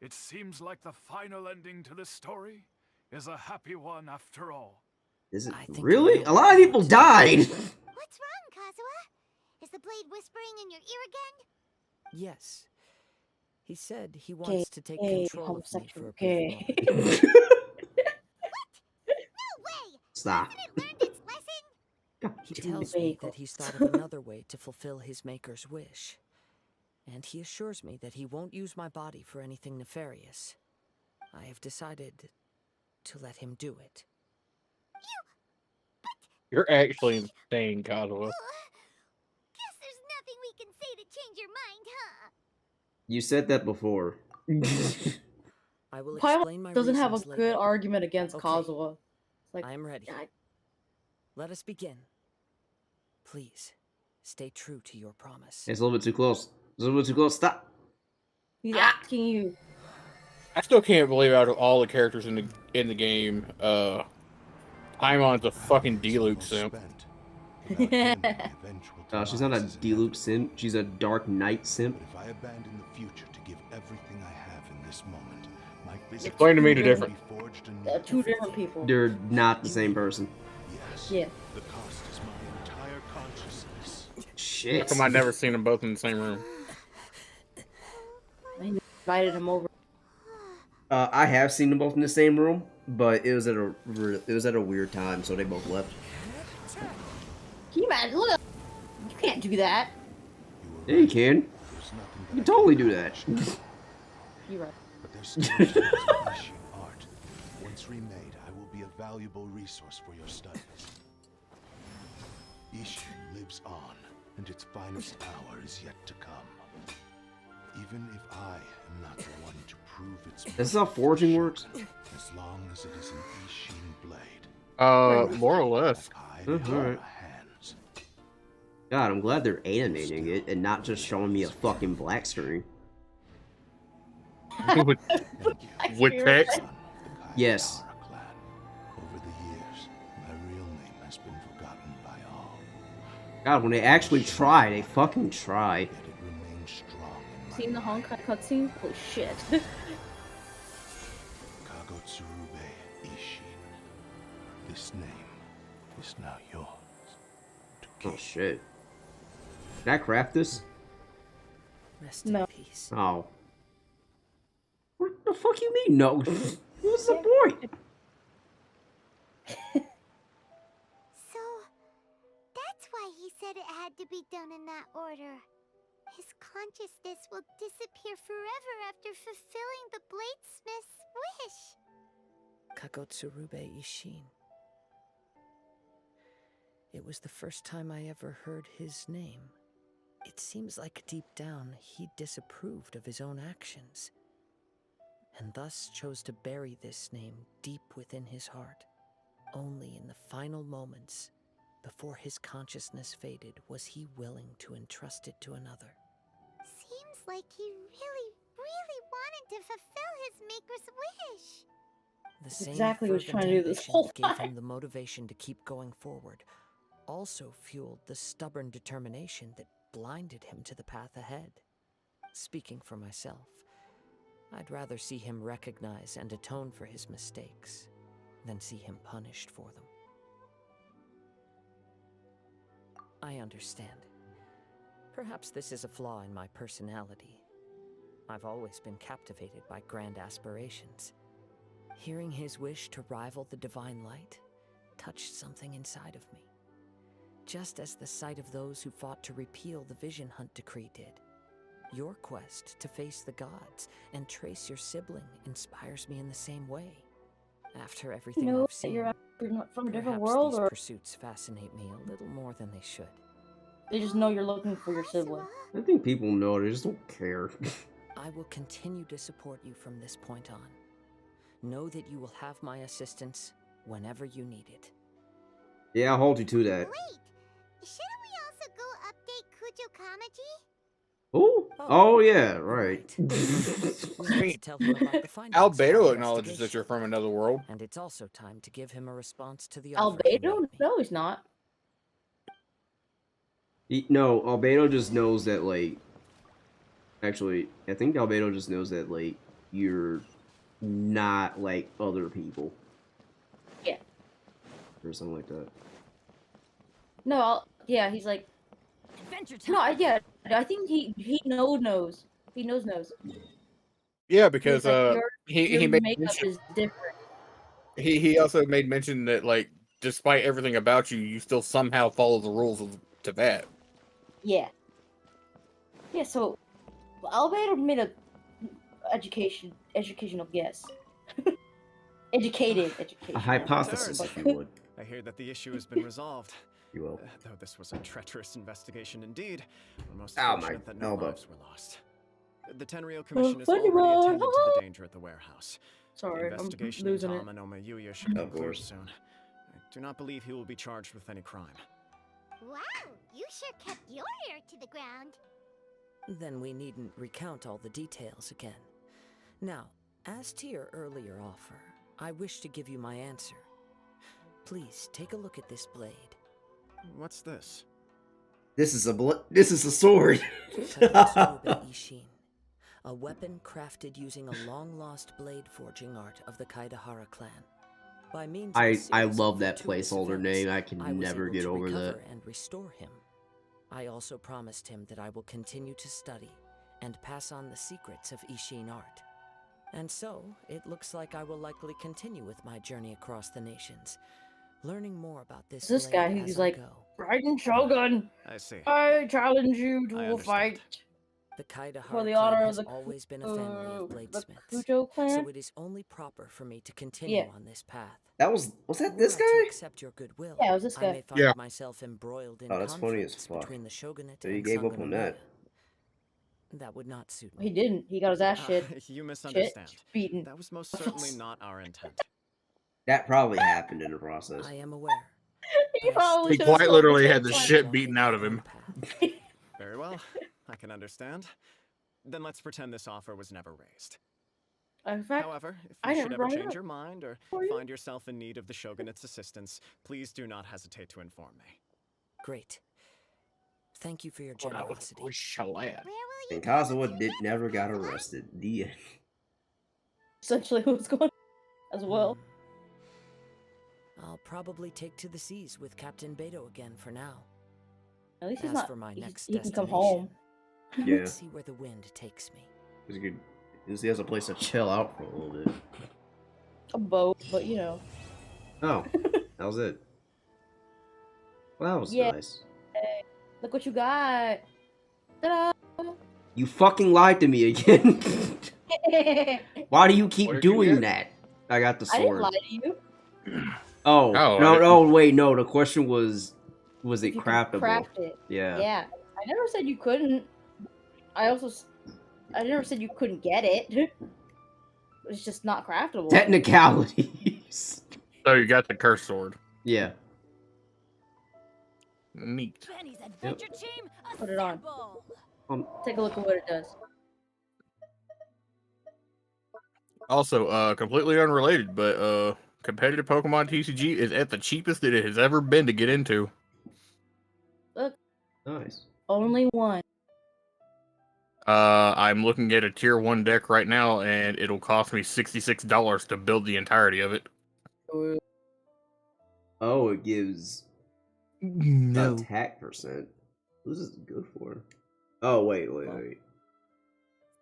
it seems like the final ending to this story is a happy one after all. Is it I think really? I know A lot of people what- died. What's wrong, Kazuha? Is the blade whispering in your ear again? Yes. He said he wants to take Gay, control of me for homosexual, a brief gay. moment. No way! Stop. Hasn't it learned its lesson? God He damn tells it. me that he's thought of another way to fulfill his maker's wish. And he assures me that he won't use my body for anything nefarious. I have decided to let him do it. You're actually insane, Kazuha. Guess there's nothing we can say to change your mind, huh? You said that before. I will Paimon explain my doesn't have a reasons good later. argument against Okay. Kazuha. It's like, I am ready. I- Let us begin. Please, stay true to your promise. It's a little bit too close. It's a little bit too close. Stop. he's asking you. I still can't believe out of all the characters in the game, Paimon's a fucking D-Luke simp. She's not a D-Loop simp. She's a Dark Knight simp. But if I abandon the future to give everything I have in this moment, my physical Explain to me the will be difference. forged anew. They're two different people. They're not the same person. Yes. Yeah. The cost is my entire consciousness. How Shit. come I never seen them both in the same room? I invited him over. I have seen them both in the same room, but it was at a weird time, so they both left. Can you imagine? Look, you can't do that. Yeah, you can. There's nothing You that can I totally can do that. You're right. But there's still a chance of Ishin art. Once remade, I will be a valuable resource for your studies. Ishin lives on, and its finest hour is yet to come. Even if I am not the one to prove its This is how forging works. as long as it is an Ishin blade. More or less. Hide in alright. our hands. God, I'm glad they're animating it and not just showing me a fucking black screen. with, with text. Son of the Yes. Kaidara clan. Over the years, my real name has been forgotten by all. God, when they actually try, they fucking try. Yet it remains strong in my Seen the mind. Honkai cutscene? Holy shit. Kagotsurube Ishin. This name is now yours. To Oh keep. shit. Can I craft this? Rest in No. peace. Oh. What the fuck you mean? No. What's the point? So, that's why he said it had to be done in that order. His consciousness will disappear forever after fulfilling the bladesmith's wish. Kagotsurube Ishin. It was the first time I ever heard his name. It seems like deep down he disapproved of his own actions, and thus chose to bury this name deep within his heart. Only in the final moments, before his consciousness faded, was he willing to entrust it to another. Seems like he really, really wanted to fulfill his maker's wish. The same exactly what he's fervent trying to do this ambition whole that gave time. him the motivation to keep going forward also fueled the stubborn determination that blinded him to the path ahead. Speaking for myself, I'd rather see him recognize and atone for his mistakes than see him punished for them. I understand. Perhaps this is a flaw in my personality. I've always been captivated by grand aspirations. Hearing his wish to rival the divine light touched something inside of me, just as the sight of those who fought to repeal the Vision Hunt decree did. Your quest to face the gods and trace your sibling inspires me in the same way. After everything You know I've that seen, you're not from a different perhaps world, these or pursuits fascinate me a little more than they should. they just know you're looking for your sibling. I think people know, they just don't care. I will continue to support you from this point on. Know that you will have my assistance whenever you need it. Yeah, I'll hold you to that. Wait, shouldn't we also go update Kujo Kamaji? Who? Oh, yeah, right. We need to tell him about the findings of our Albedo acknowledges that investigation. you're from another world. And it's also time to give him a response to the offer he Albedo? made me. No, he's not. No, Albedo just knows that, like... Actually, I think Albedo just knows that, like, you're not like other people. Yeah. Or something like that. No, yeah, he's like... Adventure time. No, yeah, I think he knows. He knows. Yeah, because He's like, he your made makeup mention, is different. he also made mention that, like, despite everything about you, you still somehow follow the rules of teyvat. Yeah. Yeah, so Albedo made a educational guess. Educated education. A hypothesis, if you would. I hear that the issue has been resolved. You will. Though this was a treacherous investigation indeed, we're most Oh, fortunate my that no elbow. lives were lost. The Tenryou Commission has funny already one. attended to the danger at the warehouse. Sorry, The I'm investigation losing into it. Amanoma Yuya should Of conclude course. soon. I do not believe he will be charged with any crime. Wow, you sure kept your ear to the ground. Then we needn't recount all the details again. Now, as to your earlier offer, I wish to give you my answer. Please take a look at this blade. What's this? This is a sword. Tatsuobe Ishin, a weapon crafted using a long-lost blade forging art of the Kaidahara clan. By means of a I series of love that fortuitous placeholder events, name. I can I was never able get to over recover that. and restore him. I also promised him that I will continue to study and pass on the secrets of Ishin art. And so, it looks like I will likely continue with my journey across the nations, learning more about this This blade guy as who's I like, go. Raiden Shogun, I see. I challenge you to I a understand. fight The for Kaidahara the clan honor of has the always been a family of the bladesmiths, Kujo clan. so it is only proper for me to continue on this path. Was that this Were I to guy? accept your goodwill, Yeah, it was this I guy. may find Yeah. myself embroiled in Oh, that's funny as conflicts fuck. between the shogunate So he and gave up on that. Sangonomiya. That would not suit He me. didn't. He got his ass You shit misunderstand. beaten. That was most certainly not our intent. That probably happened in the process. I am aware. He but I probably He still should've quite sold literally the had the tape shit beaten out of him. path. Very well. I can understand. Then let's pretend this offer was never raised. In fact, However, if I you never should ever brought it change up. your mind or For you? find yourself in need of the shogunate's assistance, please do not hesitate to inform me. Great. Thank you for your Well, that was generosity. really shalad. Where will you And be Kazuha with your never next got move, huh? arrested. The end. essentially what's going on as well. I'll probably take to the seas with Captain Beto again for now. At least he's As not. for my next He can come destination, home. Yeah. Let's see where the wind takes me. He has a place to chill out for a little bit. A boat, but you know. Oh, that was it. Well, that was Yeah. nice. Look what you got. Ta-da! You fucking lied to me again. Why do you What keep did you doing get? that? I got the I didn't sword. lie to you. Oh, Oh, no, I- no, wait, no. The question was it If you can craftable? craft it. Yeah. Yeah. I never said you couldn't. I never said you couldn't get it. It's just not craftable. Technicalities. So you got the curse sword. Yeah. Neat. Benny's Yep. adventure team, Put it on. assemble! Take a look at what it does. Also, completely unrelated, but competitive Pokemon TCG is at the cheapest that it has ever been to get into. Look, Nice. only one. I'm looking at a tier 1 deck right now, and it'll cost me $66 to build the entirety of it. Oh, it gives No. attack percent. Who's this good for? Oh, wait.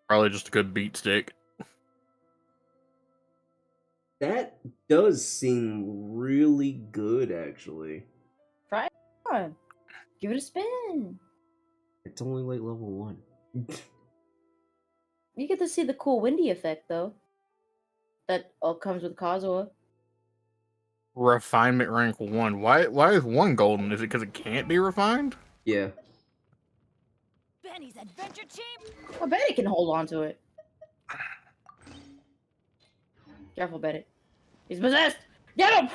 Probably just a good beat stick. That does seem really good, actually. Try it on. Give it a spin. It's only like level 1. You get to see the cool windy effect, though. That all comes with Kazuha. Refinement rank 1. Why is 1 golden? Is it because it can't be refined? Yeah. Benny's adventure team. I bet it can hold on to it. Careful, Bennett. He's possessed! Get him!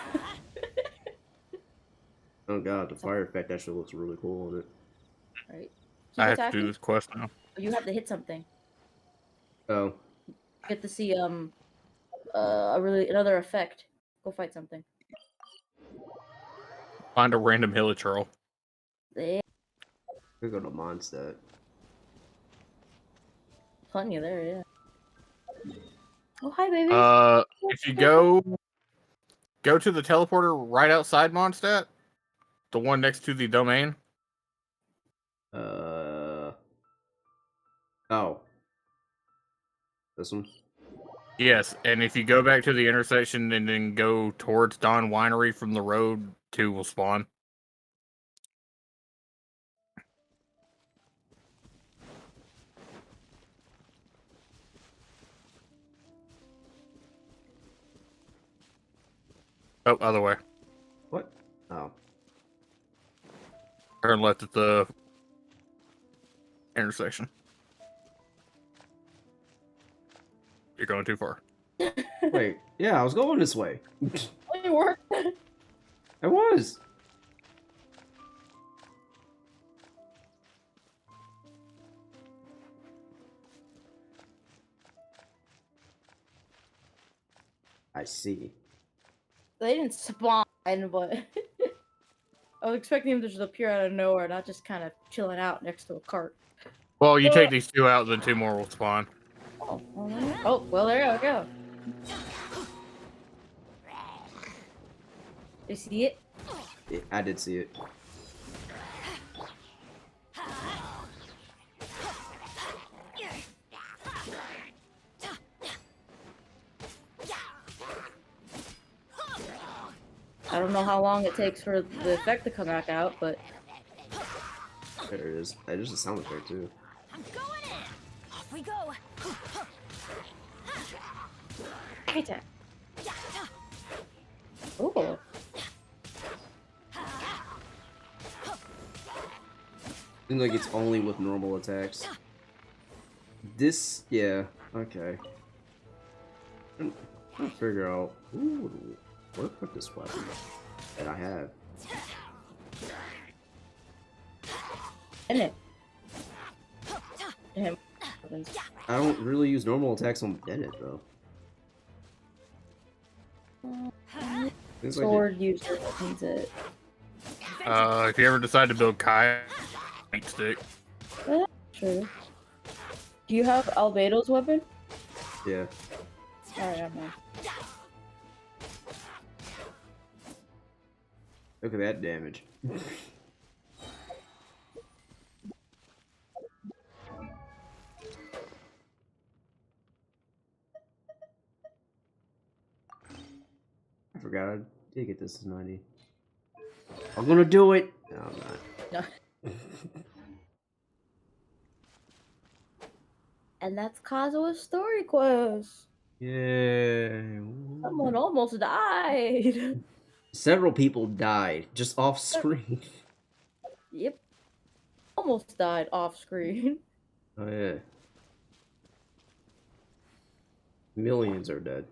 Oh god, the fire effect actually looks really cool on it. Alright. I have to do this quest now. You have to hit something. Oh. You get to see another effect. Go fight something. Find a random Hilichurl. There. We're going to Mondstadt. Plenty of there, yeah. Oh, hi, baby. If you go to the teleporter right outside Mondstadt, the one next to the domain. Oh. This one? Yes, and if you go back to the intersection and then go towards Dawn Winery from the road, 2 will spawn. Oh, other way. What? Oh. Turn left at the intersection. You're going too far. Wait, yeah, I was going this way. It worked. I was. I see. They didn't spawn, but I was expecting him to just appear out of nowhere, not just kind of chilling out next to a cart. Well, you take these 2 out, then 2 more will spawn. Oh, well, there you go. You see it? Yeah, I did see it. I don't know how long it takes for the effect to come back out, but There it is. There's a sound effect too. I'm going in. Off we go. hey, Jack. Ooh. Seems like it's only with normal attacks. This, yeah, okay. I'm trying to figure out who would work with this weapon that I have. In it. Damn. I don't really use normal attacks on Bennett though. Seems like Sword user needs it. If you ever decide to build Kai, beat stick. True. Do you have Albedo's weapon? yeah. Alright, I'm on. Look at that damage. I forgot I did get this to 90. I'm gonna do it! No, I'm not. No. And that's Kazuha's story quest. Yay. Someone almost died. Several people died just off screen. Yep. almost died off screen. Oh yeah. Millions are dead.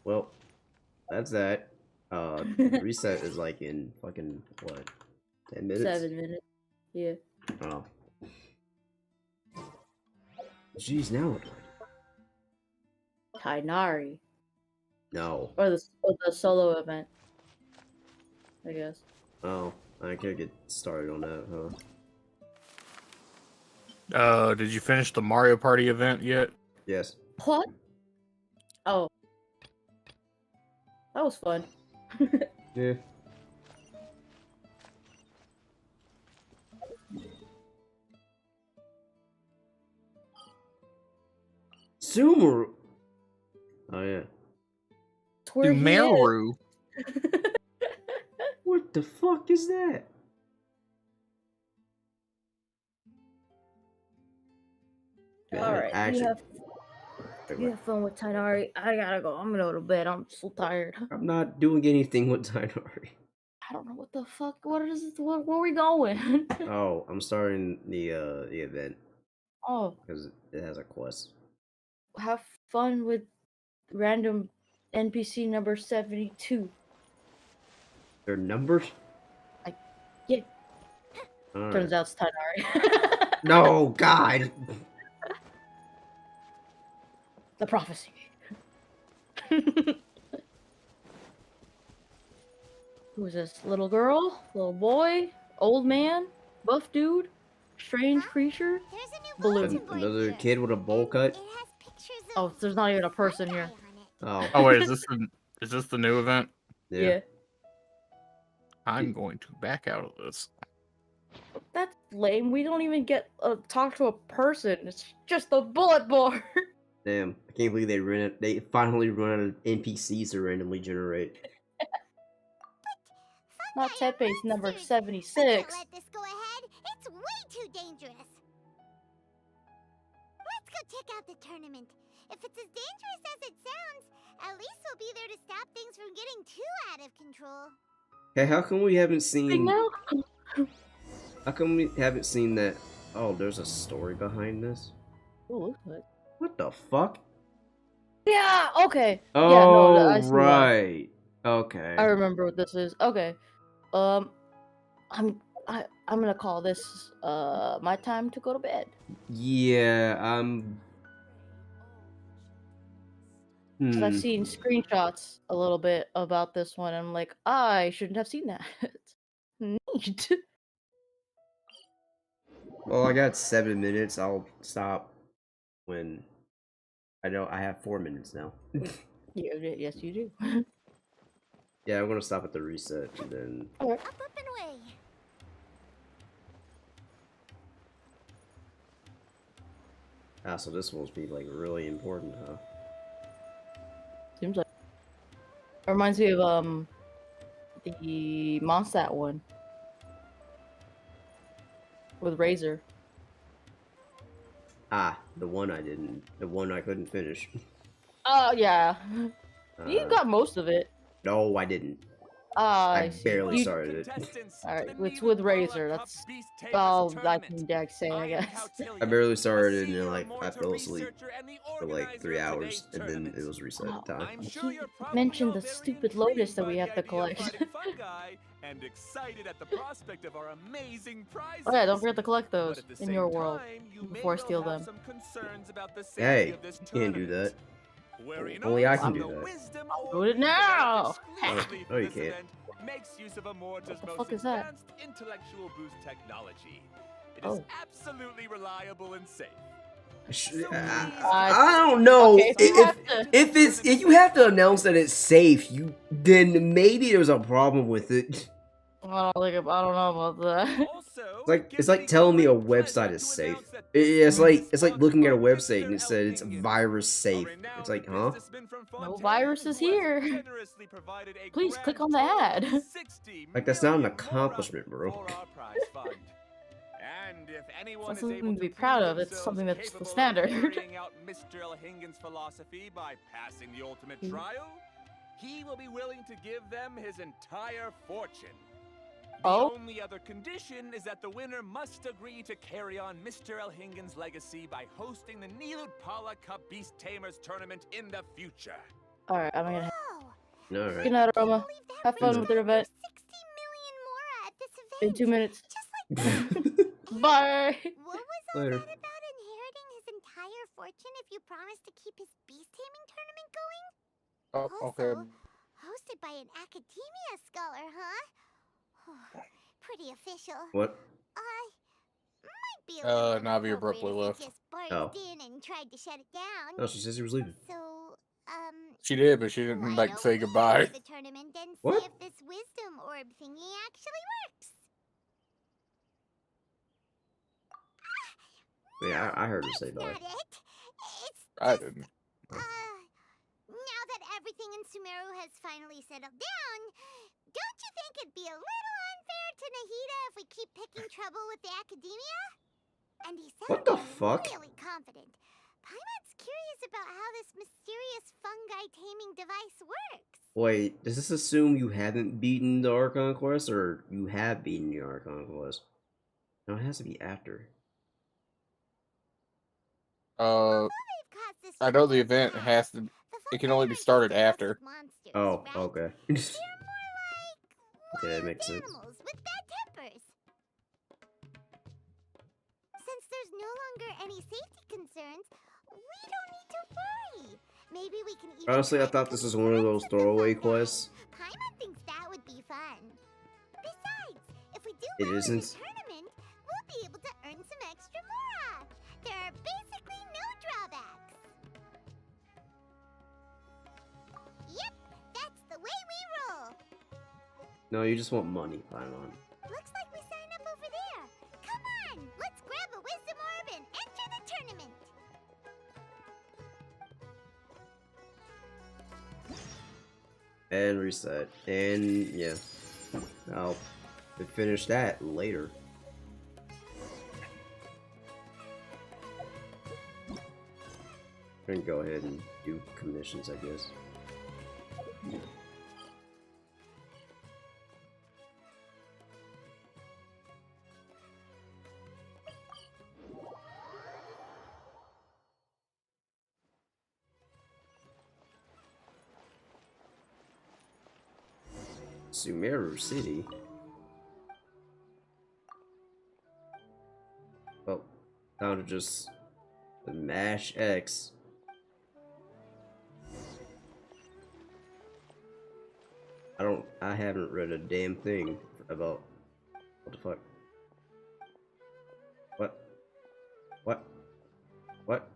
Well, that's that. Reset is like in fucking what? 10 minutes? 7 minutes. Yeah. Oh. Jeez, now what do I do? Tainari. No. Or the solo event. I guess. Oh, I can't get started on that, huh? Did you finish the Mario Party event yet? Yes. What? Oh. That was fun. Yeah. Sumeru. Oh yeah. It's where he is. Sumeru. What the fuck is that? Man, Alright, actually, you have fun with Tainari. I gotta go. I'm gonna go to bed. I'm so tired. I'm not doing anything with Tainari. I don't know what the fuck. What is this? Where are we going? Oh, I'm starting the event Oh, because it has a quest. have fun with random NPC number 72. Their numbers? Yeah. All Turns right. out it's Tainari. No, God. The prophecy. Who's this? Little girl? Little boy? Old man? Buff dude? Strange creature? There's a new Balloon. bulletin board Another here, kid with a bowl cut? It has pictures of Oh, there's not even a person here. Oh. Oh wait, is this the new event? Yeah. I'm going to back out of this. That's lame. We don't even get talk to a person. It's just a bullet board. Damn, I can't believe they finally run out of NPCs to randomly generate. Not Tepe's number Can't 76. let this go ahead. It's way too dangerous. Let's go check out the tournament. If it's as dangerous as it sounds, at least we'll be there to stop things from getting too out of control. Hey, how come we haven't seen? Now? How come we haven't seen that? Oh, there's a story behind this. Oh, looks like. What the fuck? Yeah. Okay. Oh, yeah. No, I see that. right. Okay. I remember what this is. Okay. I'm gonna call this my time to go to bed. Yeah. 'Cause I've seen screenshots a little bit about this one. And I'm like, I shouldn't have seen that. Neat. Well, I got 7 minutes. I'll stop when I know I have 4 minutes now. Yes, you do. Yeah, I'm gonna stop at the reset and then. Alright. Up and away. Ah, so this will be like really important, huh? Seems like. It reminds me of the Mondstadt one with Razor. Ah, the one I couldn't finish. Oh yeah, you Uh, got most of it. No, I didn't. I I barely You- started it. Alright, it's with Razor. That's all I can say, I guess. I barely started it, and then like I fell asleep for like 3 hours, and then it was reset time. He mentioned the stupid lotus that we have to collect. And excited at the prospect of our amazing prizes. Oh yeah, don't forget to collect But those at the in same your world time, you may before I well steal have them. some concerns about the safety Hey, of this you can't do that. Wherein Only I can also do the that. wisdom Do it now! exclusively No, for you this can't. event makes use of Amorta's What the most fuck is that? advanced intellectual boost technology. It is Oh. absolutely reliable and safe. I don't know Okay, so you have to- if you have to announce that it's safe, then maybe there's a problem with it. I don't know about that. It's like telling me a website is safe. It's like looking at a website and it said it's virus safe. It's like, huh? No viruses here. Please click on the ad. Like that's not an accomplishment, bro. And if anyone That's is something able to be prove proud of. It's themselves something that's the capable of standard. carrying out Mr. Elhingen's philosophy by passing the ultimate trial, he will be willing to give them his entire fortune. The Oh? only other condition is that the winner must agree to carry on Mr. Elhingen's legacy by hosting the Nilud Pala Cup Beast Tamers tournament in the future. Alright, I'm gonna. Whoa! All right. Good night, Aroma. Have fun Good with your event. 60 million more at this In event. 2 minutes. Just like Bye. what was all Later. that about inheriting his entire fortune if you promise to keep his beast taming tournament going? Oh, okay. Also, hosted by an academia scholar, huh? Pretty official. What? Might be a little Navi inappropriate abruptly if left. he just barged Oh. in and tried to shut it down. Oh, she says he was leaving. So, She did, but she didn't why like don't say we goodbye. enter the tournament and What? see if this wisdom orb thingy actually works? Yeah, I heard her say That's bye. not it. It's I didn't. now that everything in Sumeru has finally settled down, don't you think it'd be a little unfair to Nahida if we keep picking trouble with the academia? And he What the sounded fuck? really confident. Paimon's curious about how this mysterious fungi taming device works. Wait, does this assume you haven't beaten the Archon quest, or you have beaten the Archon quest? No, it has to be after. Although they've caused this I know the trouble in event past, has to. the It can fungi only be aren't just started erosive after. monsters, Oh, right? okay. They're more like Okay, that wild makes sense. animals with bad tempers. Since there's no longer any safety concerns, we don't need to worry. Maybe we can even Honestly, I try to thought this was keep one of friends those with the throwaway fungi. quests. Paimon thinks that would be fun. Besides, if we do It well in the isn't. tournament, we'll be able to earn some extra mora. There are basically no drawbacks. Yep, that's the way we roll. No, you just want money, Paimon. Looks like we sign up over there. Come on, let's grab a wisdom orb and enter the tournament. And reset. And yeah. I'll finish that later. And go ahead and do commissions, I guess. Sumeru City. Well, time to just mash X. I haven't read a damn thing about, what the fuck? What? What? What?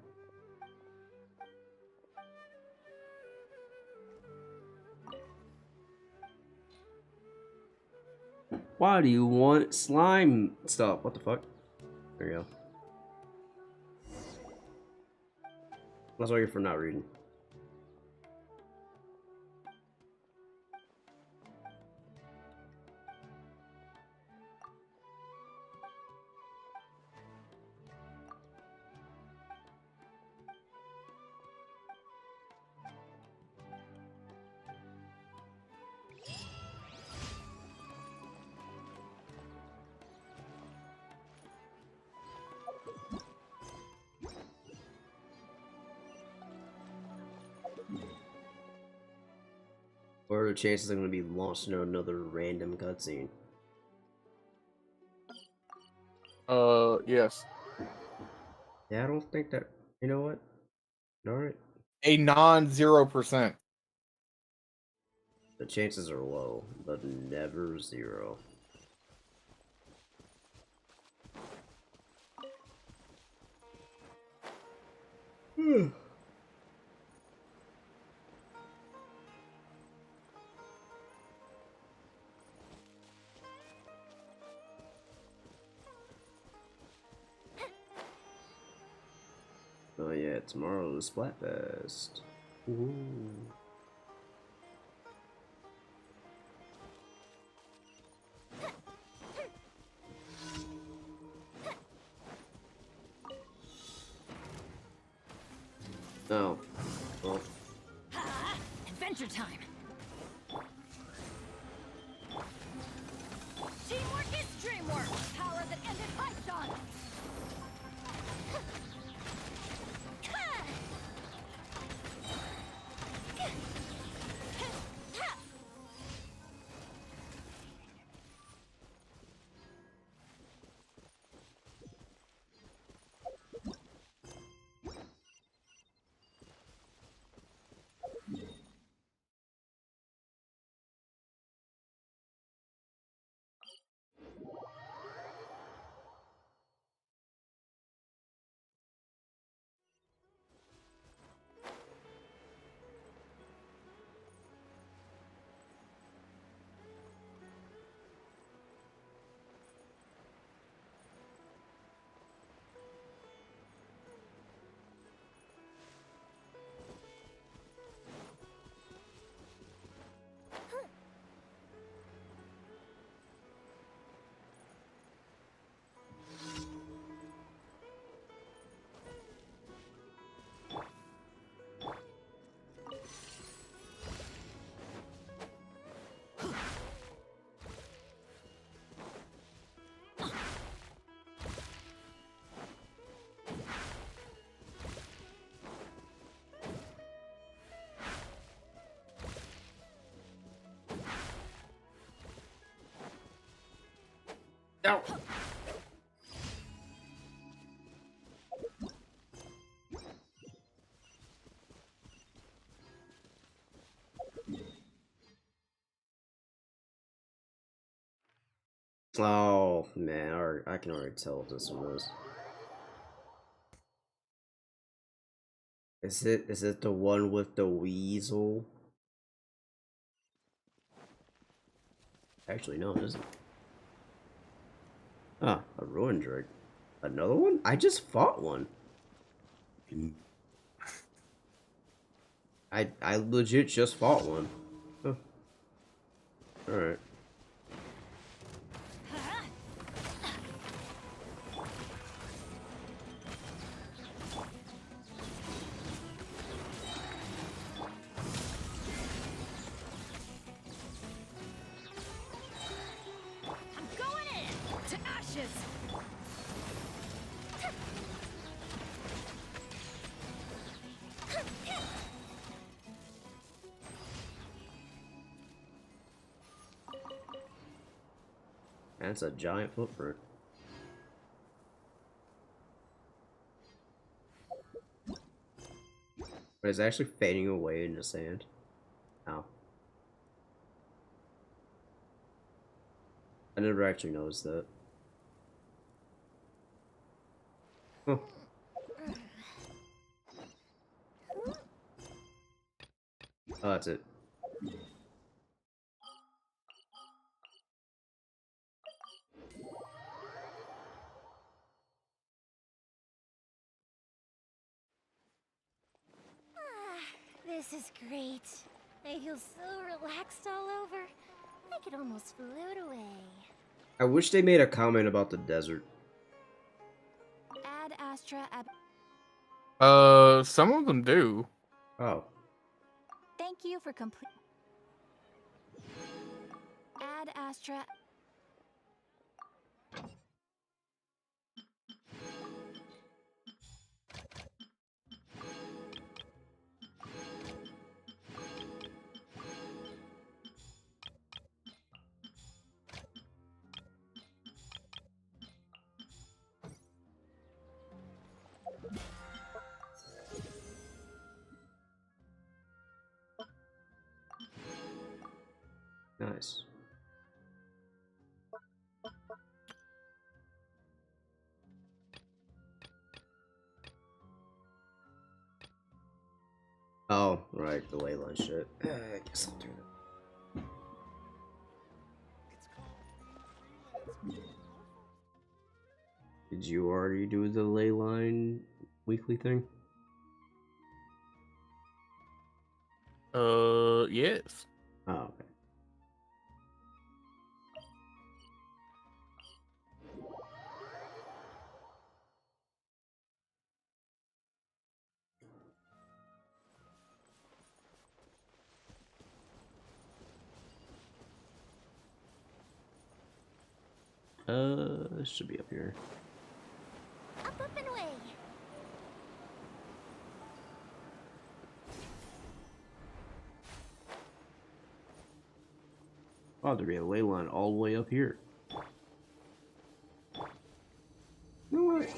Why do you want slime stuff? What the fuck? There you go. That's why you're for not reading. What are the chances I'm going to be launched into another random cutscene? Yes. Yeah, I don't think that. You know what? Alright. A non-0%. The chances are low, but never zero. Oh yeah, tomorrow is Splatfest. Ooh. Oh. Well. Adventure time. Cheer! Two-handed python! Ow. Oh man, I can already tell what this one is. Is it the one with the weasel? Actually, no, it isn't. Ah, a ruin drake. Another one? I just fought one. I legit just fought one. Huh. Alright. I'm going in! To ashes! That's a giant footprint. But it's actually fading away in the sand. Ow. I never actually noticed that. Huh. Oh, that's it. This is great. I feel so relaxed all over. I could almost float away. I wish they made a comment about the desert. Ad Astra ab. Some of them do. Oh. Thank you for complete. Ad Astra. Nice. Oh, right, the ley line shit. I guess I'll do that. Did you already do the ley line weekly thing? Yes. Oh, okay. This should be up here. Up, up, and away. Oh, there'd be a ley line all the way up here. No way.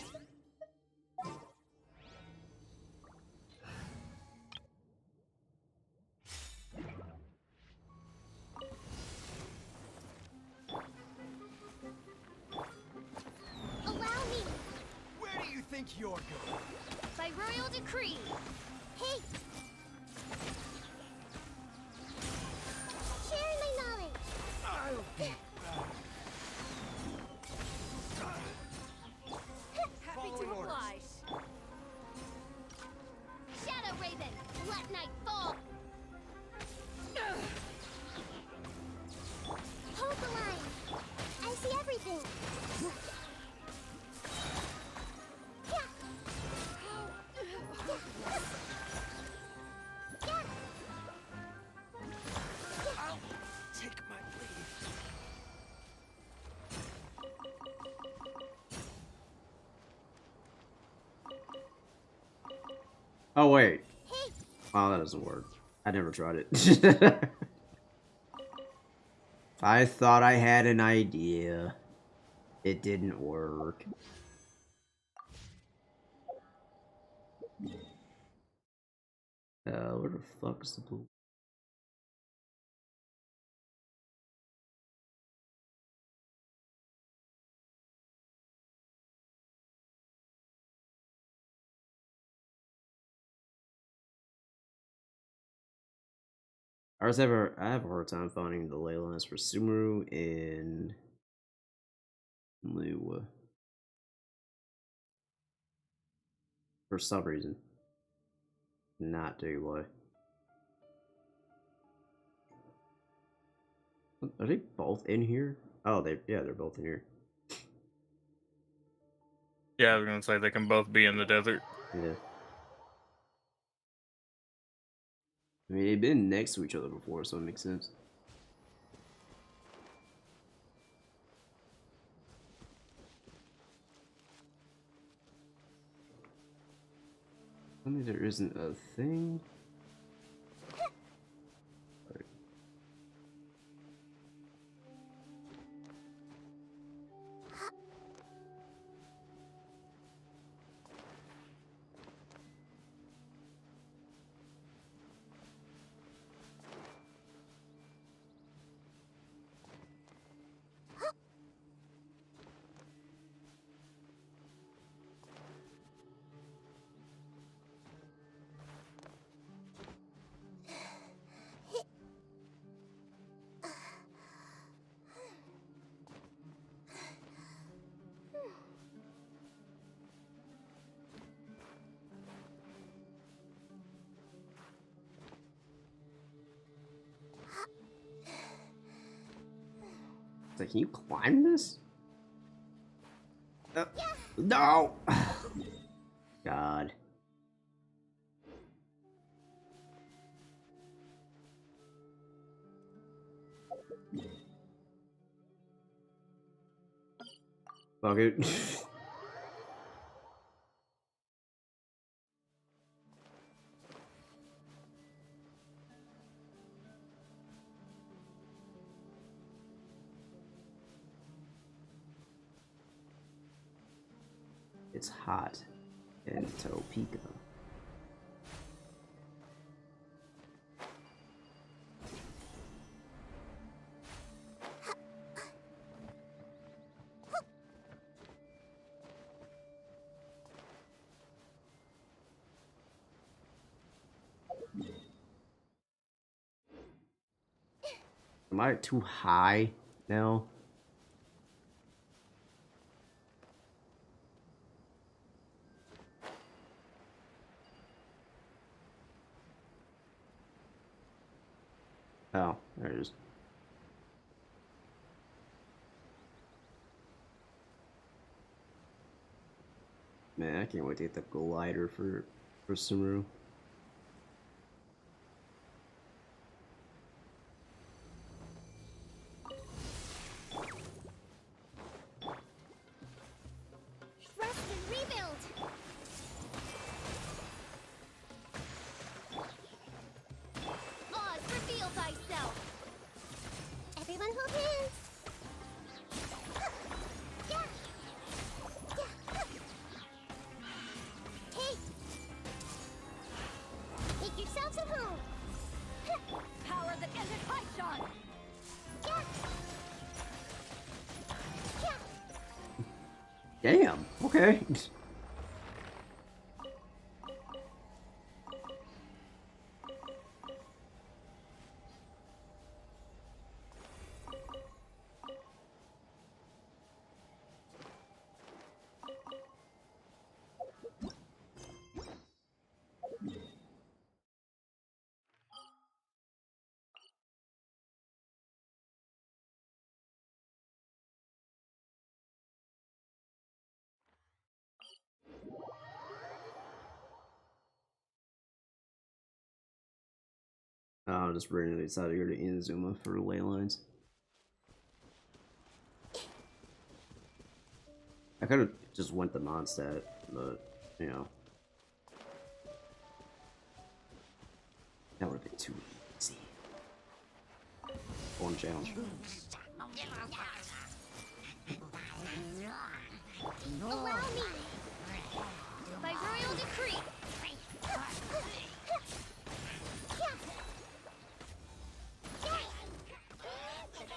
Allow me. Where do you think you're going? By royal decree. Hey. Sharing my knowledge. I'll be back. Happy to Following orders. oblige. Shadow Raven, let night fall. Hold the line. I see everything. I'll take my leave. Oh wait. Hey. Oh, that doesn't work. I never tried it. I thought I had an idea. It didn't work. Where the fuck is the blue? I have a hard time finding the ley lines for Sumeru and Lua. For some reason. Not tell you why. Are they both in here? Oh, they're both in here. Yeah, I was gonna say they can both be in the desert. Yeah. I mean, they've been next to each other before, so it makes sense. Tell me there isn't a thing. Right. It's like, can you climb this? No! God. Fuck it. It's hot in Topeka. Am I too high now? Oh, there it is. Man, I can't wait to get the glider for Sumeru. yourselves at home. Power that ended Hyshon! Damn. Okay. I'll just randomly decide to go to Inazuma for ley lines. I could have just went the non-stat, but you know, that would have been too easy. One challenge. Allow me! By royal decree!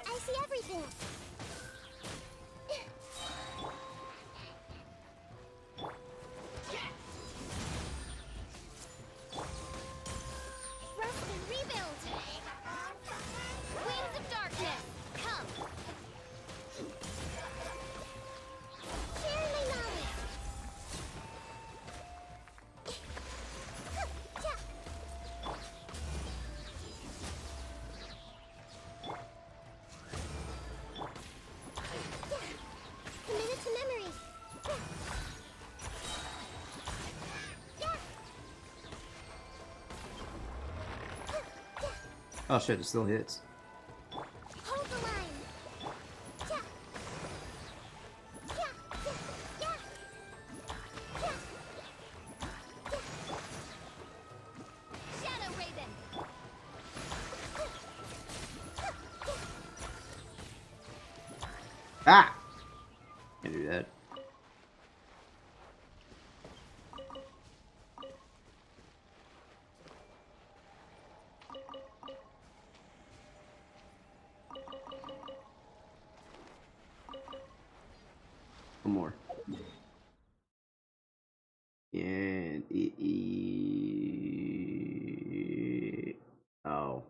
I see everything! Rest and rebuild! Wings of darkness, come! Share my knowledge! Commit to memory! Oh shit, it still hits. Hold the line! Shadow Raven! Ah! Can't do that. One more. And oh.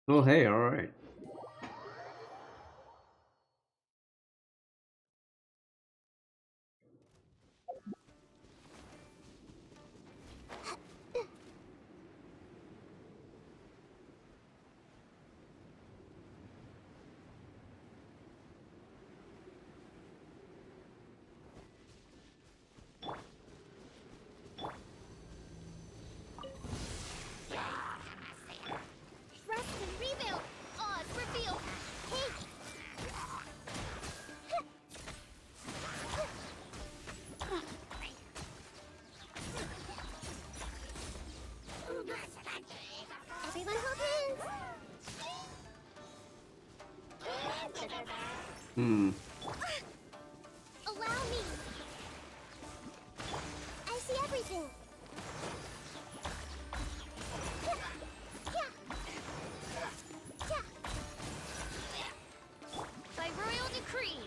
Well, hey, all right. Rest and rebuild! Oz revealed! Hey! Everyone hold hands! Hmm. Allow me! I see everything! By royal decree!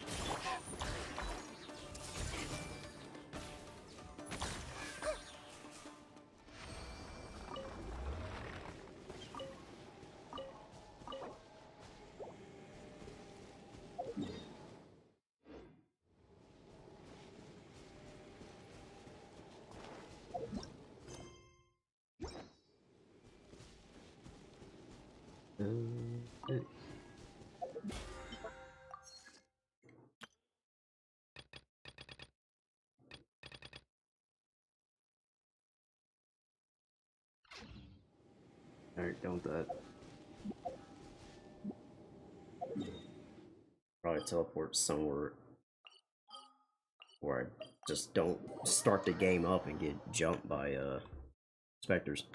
Hey. Alright, don't that. Probably teleport somewhere where I just don't start the game up and get jumped by specters.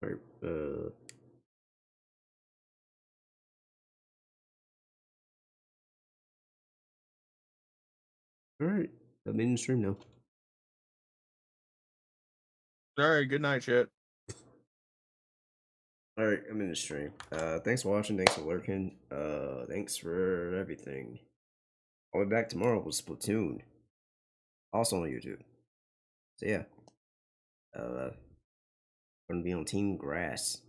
Alright, Alright, I'm in the stream now. Alright, good night, shit. Alright, I'm in the stream. Thanks for watching, thanks for lurking, thanks for everything. I'll be back tomorrow with Splatoon. Also on YouTube. So yeah. Gonna be on Team Grass.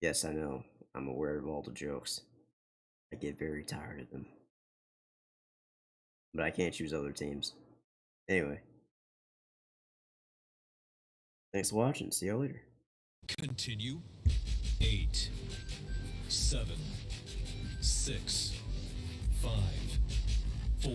Yes, I know. I'm aware of all the jokes. I get very tired of them. But I can't choose other teams. Anyway. Thanks for watching. See y'all later. Continue. 8, 7, 6, 5, 4,